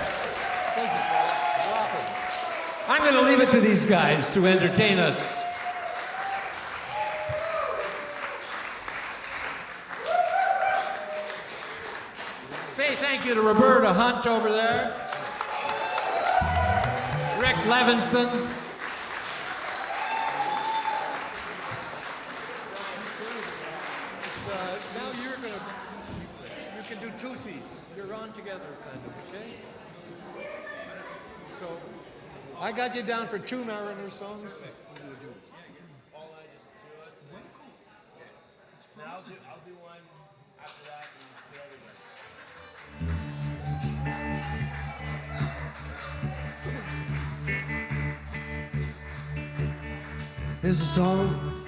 Thank you, fella. You're welcome. I'm going to leave it to these guys to entertain us. Say thank you to Roberta Hunt over there. Ric Levenston. Now you can do twosies. You're on together, kind of, okay? So, I got you down for 2 Marriner songs. I'll do one after that and the other one. Here's a song.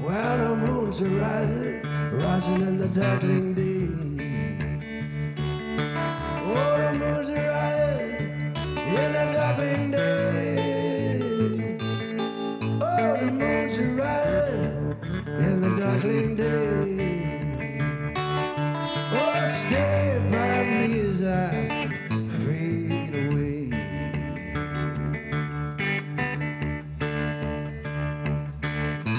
Well, the moon's a rising, rising in the darkling day. Oh, the moon's a rising in the darkling day. Oh, the moon's a rising in the darkling day. Oh, stay by me as I fade away.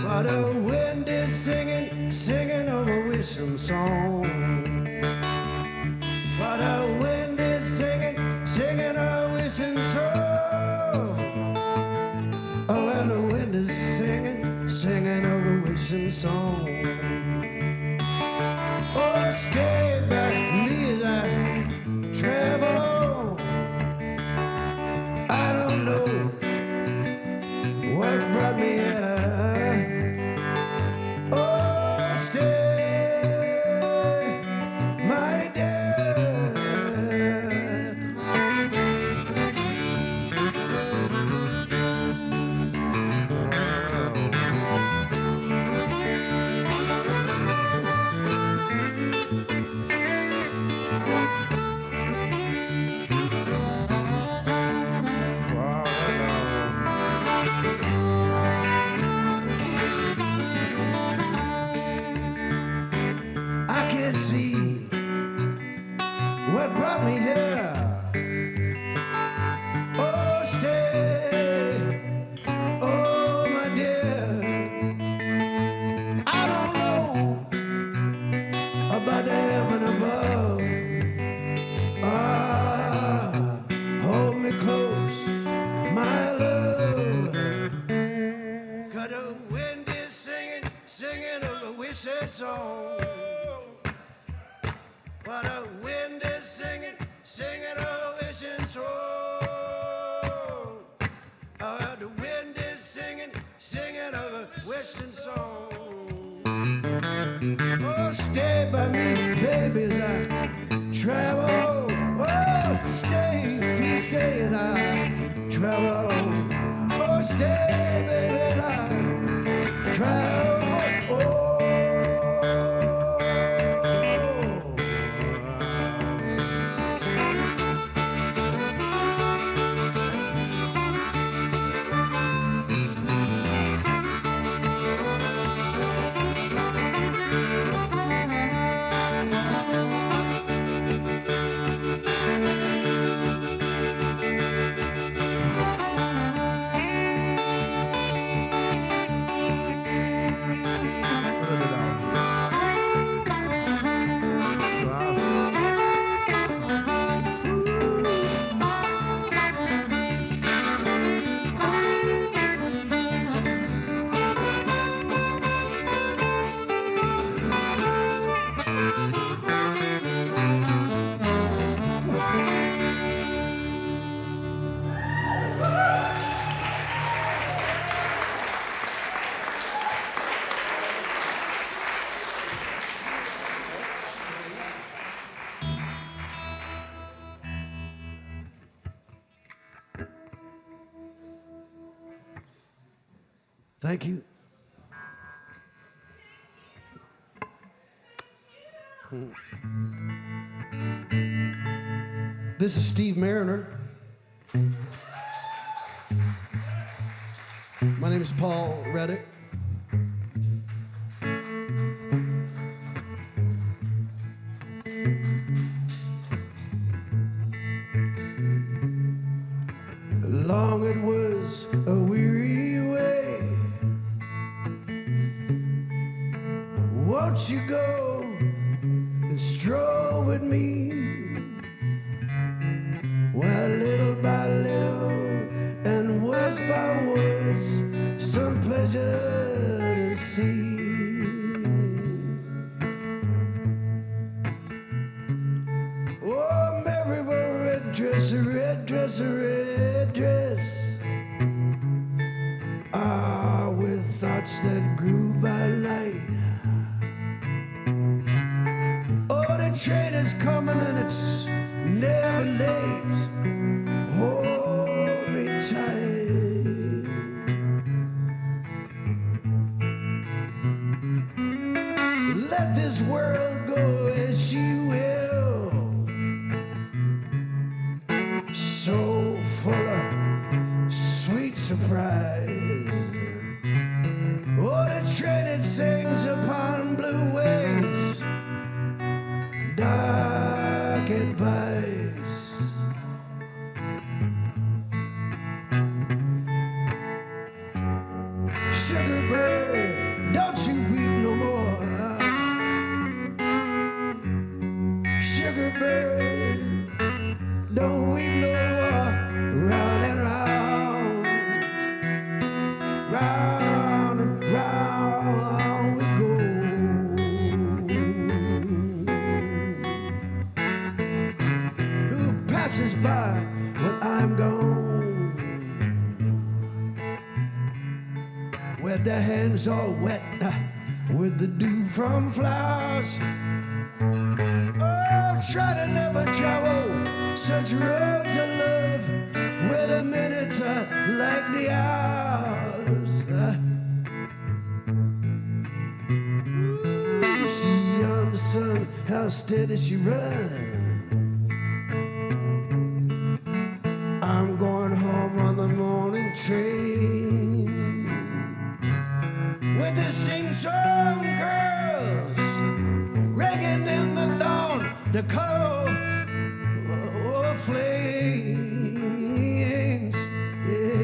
While the wind is singing, singing over wisdom song. While the wind is singing, singing a wisdom song. Oh, and the wind is singing, singing over wisdom song. Oh, stay back, me as I travel on. I don't know what brought me here. Oh, stay, my dear. I can't see what brought me here. Oh, stay, oh, my dear. I don't know about the heaven above. Ah, hold me close, my love. 'Cause the wind is singing, singing a wishing song. While the wind is singing, singing a wishing song. Oh, the wind is singing, singing a wishing song. Oh, stay by me, baby, as I travel. Oh, stay, please stay, and I travel. Oh, stay, baby, and I travel. Oh. Thank you. This is Steve Marriner. My name is Paul Reddick. Long it was a weary way. Won't you go and stroll with me? Well, little by little and words by words, some pleasure to see. Oh, Mary wore a red dress, a red dress, a red dress. Ah, with thoughts that grew by night. Oh, the train is coming and it's never late. Hold me tight. Let this world go as she will. So full of sweet surprise. Oh, the train it sings upon blue wings. Dark advice. Sugar bird, don't you weep no more. Sugar bird, don't weep no more. Round and round, round and round we go. Who passes by when I'm gone? With their hands all wet with the dew from flowers. Oh, try to never travel such roads of love where the minutes are like the hours. Ooh, see on the sun how steady she runs. I'm going home on the morning train with the sing-song girls ringing in the dawn, the color of flames. Yeah.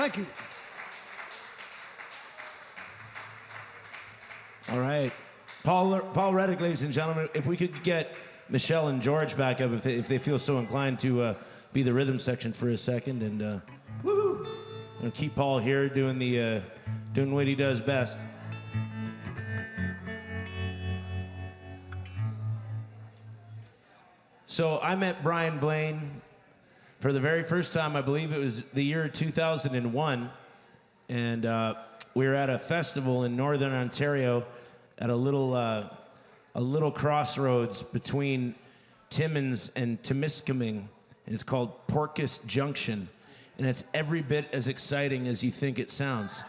Thank you. All right. Paul Reddick, ladies and gentlemen, if we could get Michelle and George back up if they feel so inclined to be the rhythm section for a second, and woo, and keep Paul here doing what he does best. So I met Brian Blain for the very first time. I believe it was the year 2001, and we were at a festival in Northern Ontario at a little crossroads between Timmins and Temiskaming, and it's called Porcus Junction, and it's every bit as exciting as you think it sounds.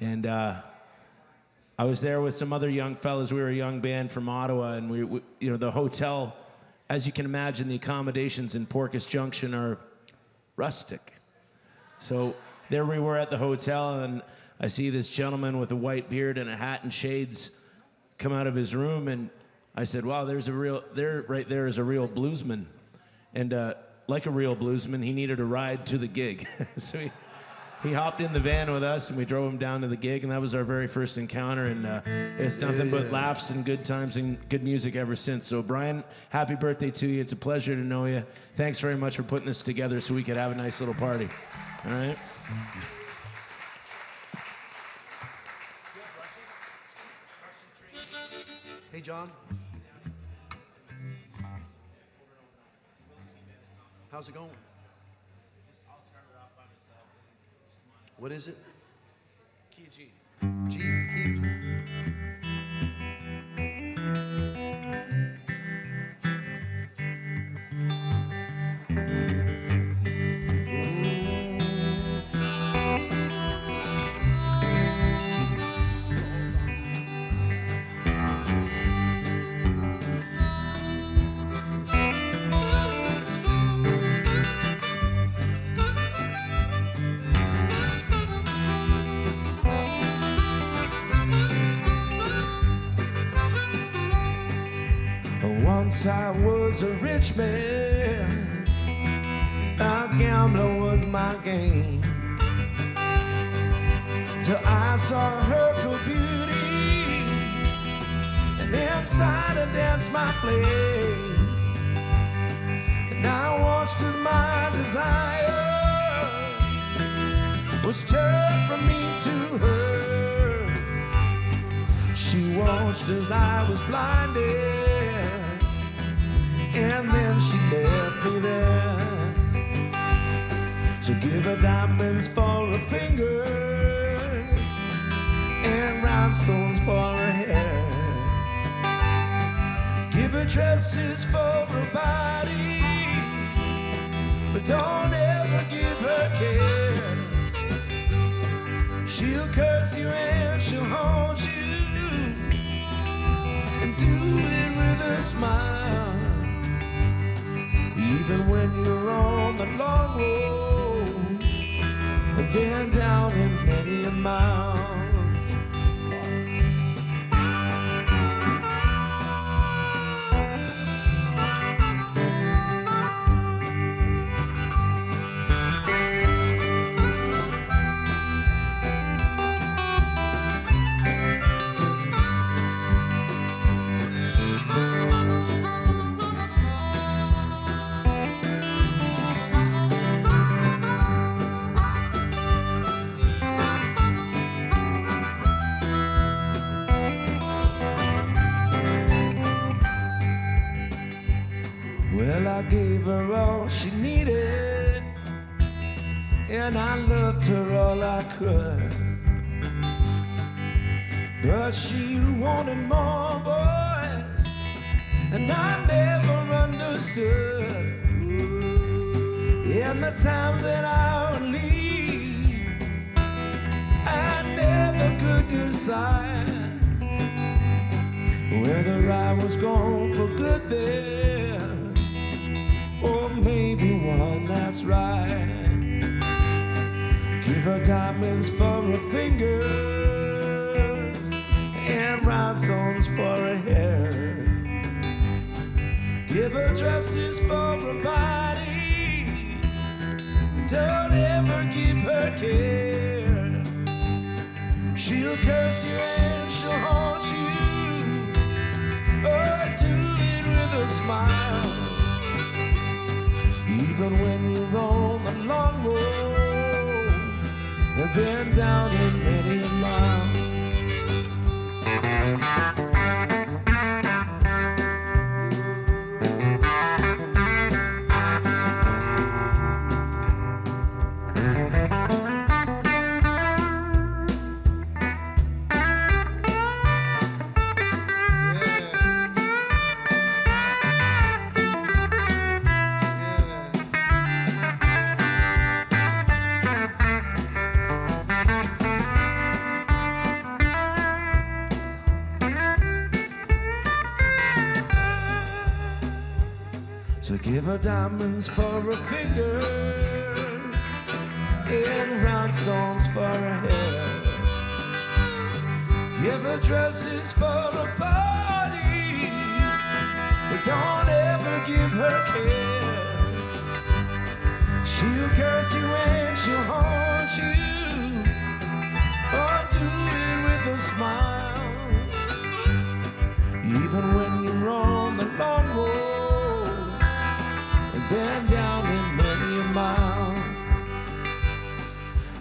And I was there with some other young fellas. We were a young band from Ottawa, and we the hotel, as you can imagine, the accommodations in Porcus Junction are rustic. So there we were at the hotel, and I see this gentleman with a white beard and a hat and shades come out of his room, and I said, wow, right there is a real bluesman. And like a real bluesman, he needed a ride to the gig. So he hopped in the van with us, and we drove him down to the gig, and that was our very first encounter, and it's nothing but laughs and good times and good music ever since. So Brian, happy birthday to you. It's a pleasure to know you. Thanks very much for putting this together so we could have a nice little party. All right? Hey, John. How's it going? What is it? Key of G. G, key of G. Once I was a rich man, a gambler was my game, till I saw her good beauty, and inside her danced my flame, and I watched as my desire was turned from me to her. She watched as I was blinded, and then she left me there. So give her diamonds for her fingers and rhinestones for her hair. Give her dresses for her body, but don't ever give her care. She'll curse you and she'll haunt you, and do it with a smile. Even when you're on the long road, and then down in many a mile. Well, I gave her all she needed, and I loved her all I could. But she wanted more, boys, and I never understood. In the times that I would leave, I never could decide whether I was gone for good there, or maybe one last ride. Give her diamonds for her fingers and rhinestones for her hair. Give her dresses for her body, Don't ever give her care. She'll curse you and she'll haunt you. Oh, do it with a smile. Even when you're on the long road, you've been down in many a mile. So give her diamonds for her fingers and rhinestones for her hair. Give her dresses for a party, but don't ever give her care. She'll curse you and she'll haunt you, or do it with a smile. Even when you're on the long road, been down in many a mile.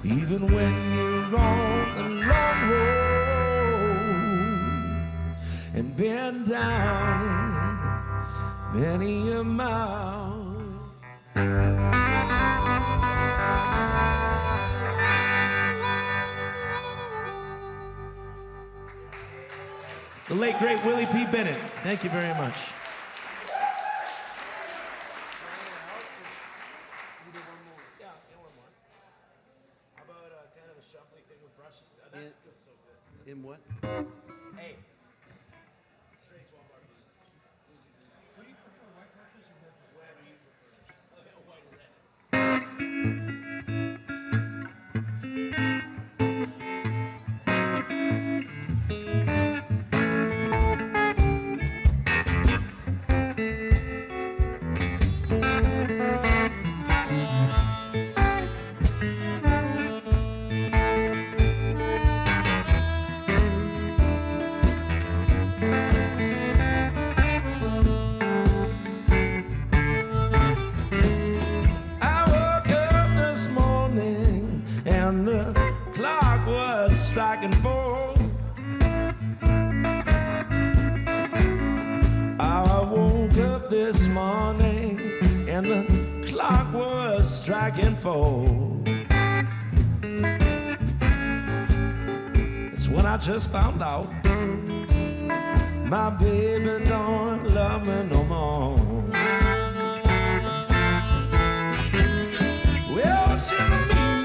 Even when you're on the long road and been down in many a mile. The late great Willie P. Bennett. Thank you very much. In what? Hey. What do you prefer, white Russians or red? Whatever you prefer. White or red. Striking four. I woke up this morning and the clock was striking four. It's when I just found out my baby don't love me no more. Well, she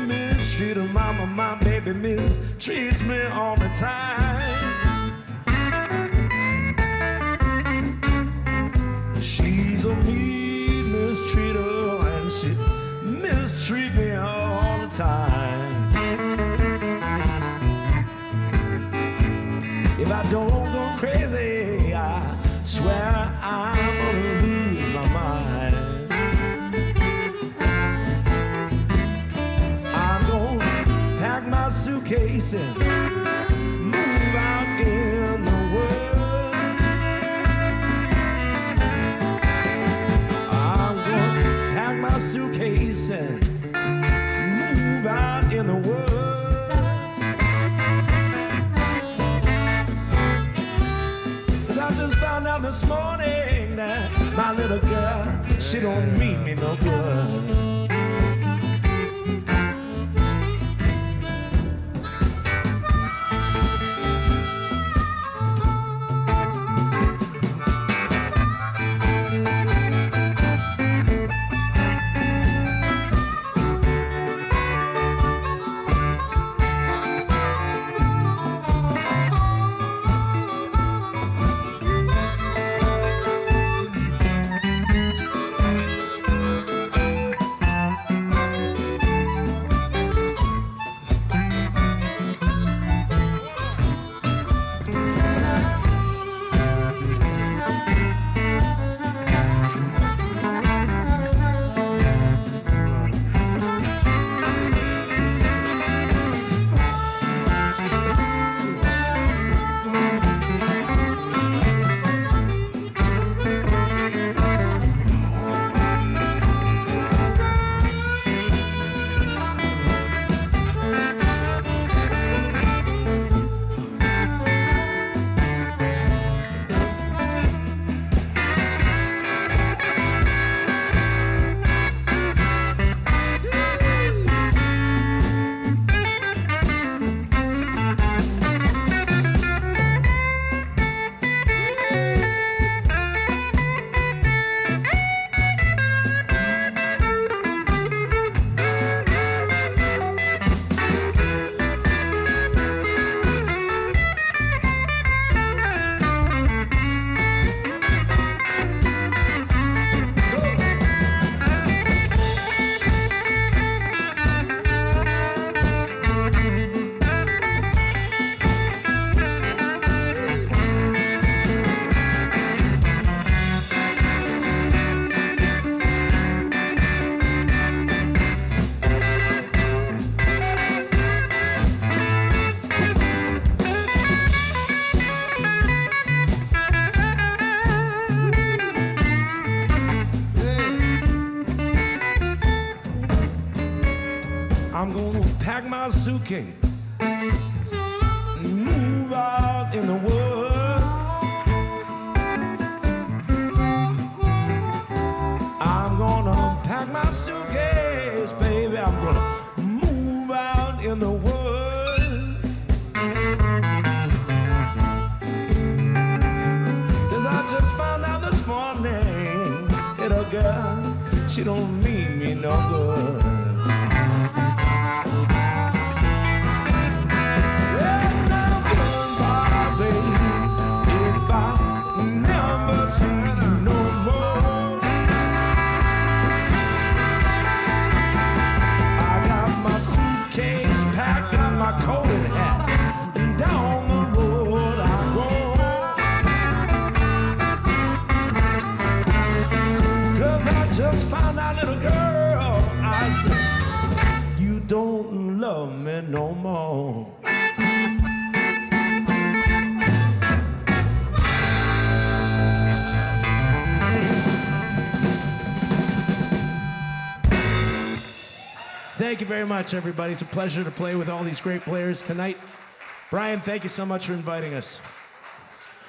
mistreat her mama, my baby mistreats me all the time. She's a mean mistreater and she mistreats me all the time. If I don't go crazy, I swear I'm gonna lose my mind. My suitcase and move out in the woods. I'm gonna pack my suitcase and move out in the woods. 'Cause I just found out this morning that my little girl, she don't mean me no good. I'm gonna pack my suitcase and move out in the woods. I'm gonna pack my suitcase, baby. I'm gonna move out in the woods. 'Cause I just found out this morning that a girl, she don't mean me no good. Well, now goodbye, baby, if I never see you no more. I got my suitcase packed, got my coat and hat, and down the road I go. 'Cause I just found out, little girl, I said, you don't love me no more. Thank you very much, everybody. It's a pleasure to play with all these great players tonight. Brian, thank you so much for inviting us.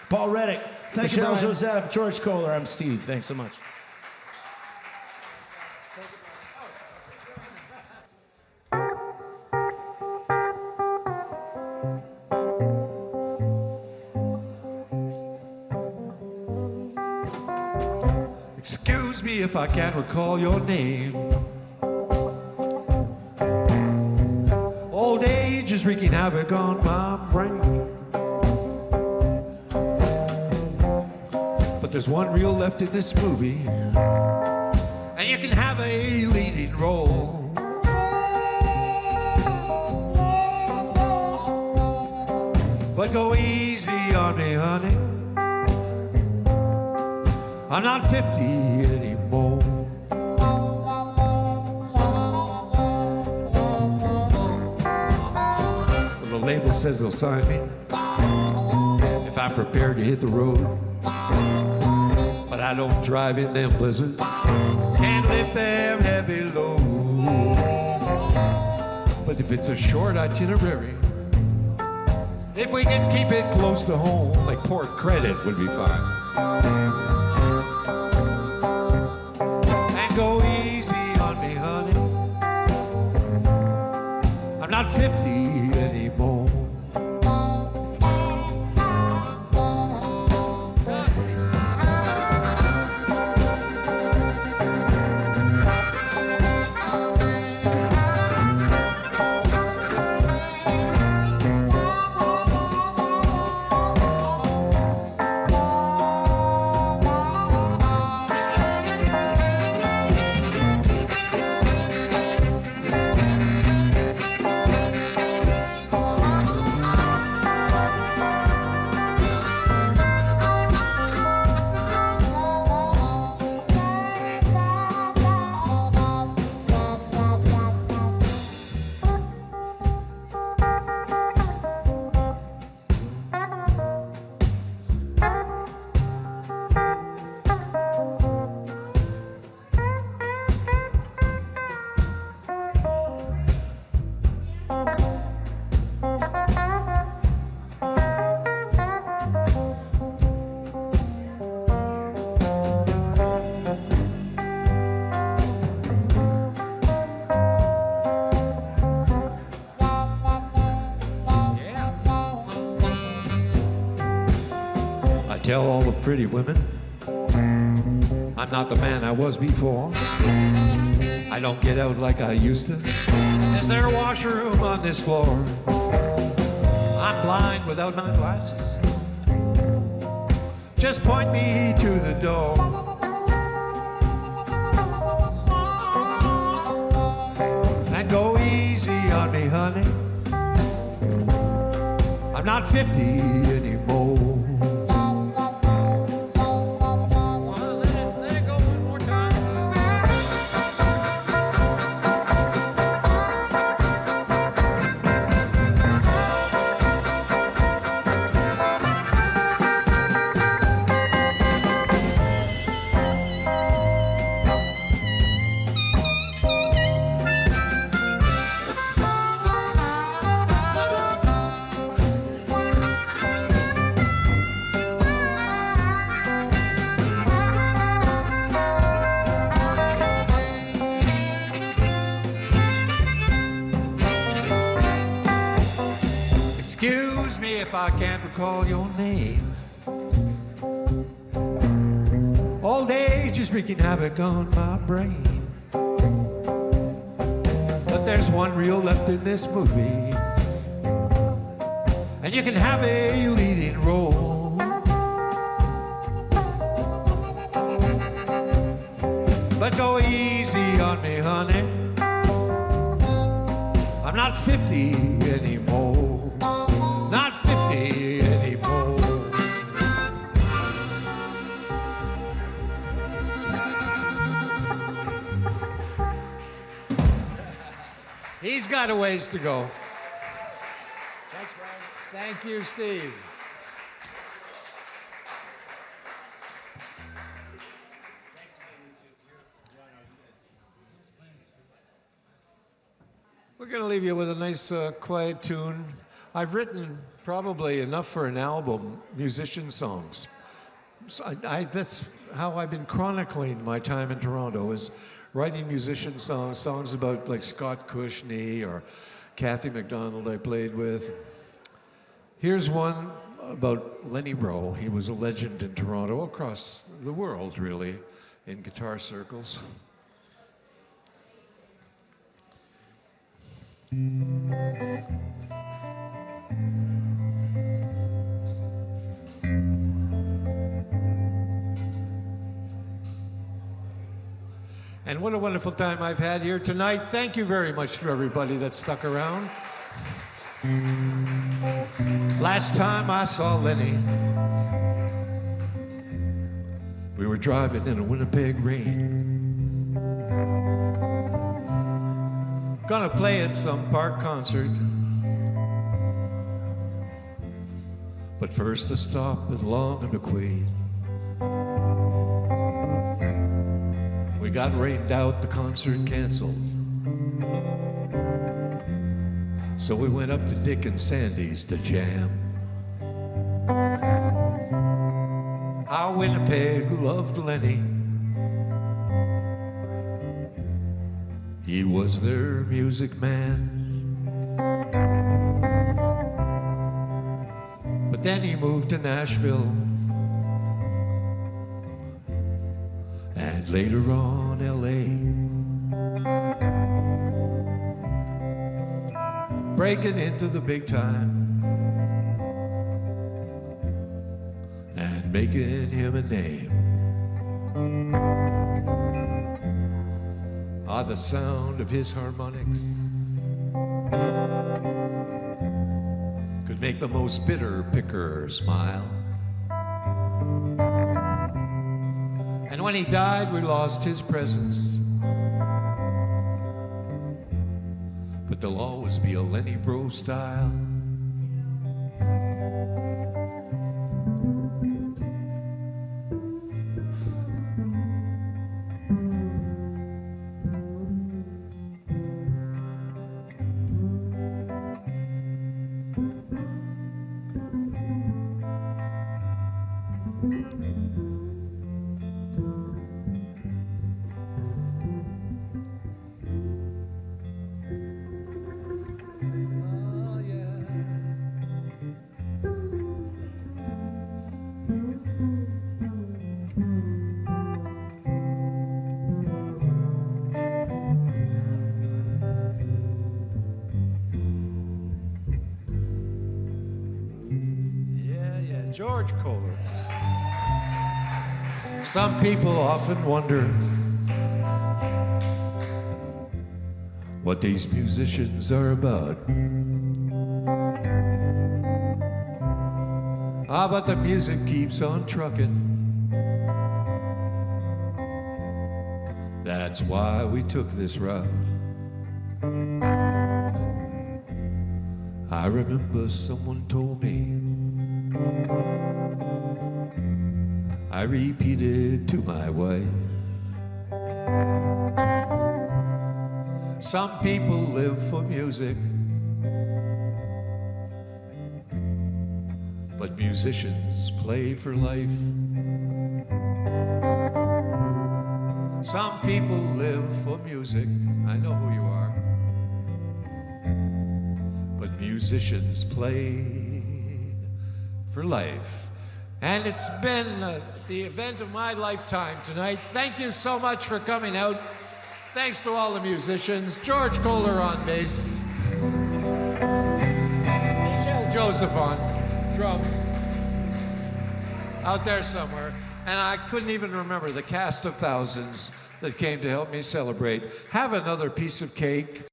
Paul Reddick, Thank you, Michelle Brian. Josef, George Koller, I'm Steve. Thanks so much. Excuse me if I can't recall your name. Old age is wreaking havoc on my brain. But there's one reel left in this movie, and you can have a leading role. But go easy on me, honey. I'm not 50 anymore. Well, the label says they'll sign me if I'm prepared to hit the road. But I don't drive in them blizzards, can't lift them heavy loads. But if it's a short itinerary, if we can keep it close to home, like Port Credit would be fine. And go easy on me, honey. I'm not 50 anymore. Tell all the pretty women I'm not the man I was before. I don't get out like I used to. Is there a washroom on this floor? I'm blind without my glasses. Just point me to the door. And go easy on me, honey. I'm not 50 anymore. Excuse me if I can't recall your name. Old age is wreaking havoc on my brain. But there's one reel left in this movie, and you can have a leading role. But go easy on me, honey. I'm not 50 anymore. Not 50 anymore. He's got a ways to go. Thanks, Brian. Thank you, Steve. We're going to leave you with a nice, quiet tune. I've written probably enough for an album, musician songs. So that's how I've been chronicling my time in Toronto, is writing musician songs, songs about like Scott Cushney or Kathy McDonald I played with. Here's one about Lenny Rowe. He was a legend in Toronto, across the world really, in guitar circles. And what a wonderful time I've had here tonight. Thank you very much to everybody that stuck around. Last time I saw Lenny, we were driving in a Winnipeg rain. Gonna play at some park concert, but first a stop at Long and McQuaid. We got rained out, the concert canceled, so we went up to Dick and Sandy's to jam. How Winnipeg loved Lenny. He was their music man. But then he moved to Nashville, and later on LA. Breaking into the big time and making him a name. Ah, the sound of his harmonics could make the most bitter picker smile. And when he died, we lost his presence. But there'll always be a Lenny Bro style. George Koller. Some people often wonder what these musicians are about. Ah, but the music keeps on trucking. That's why we took this route. I remember someone told me, I repeated to my wife, some people live for music, but musicians play for life. Some people live for music, I know who you are, but music musicians play for life. And it's been the event of my lifetime tonight. Thank you so much for coming out. Thanks to all the musicians. George Koller on bass. Josef on drums. Out there somewhere. And I couldn't even remember the cast of thousands that came to help me celebrate. Have another piece of cake.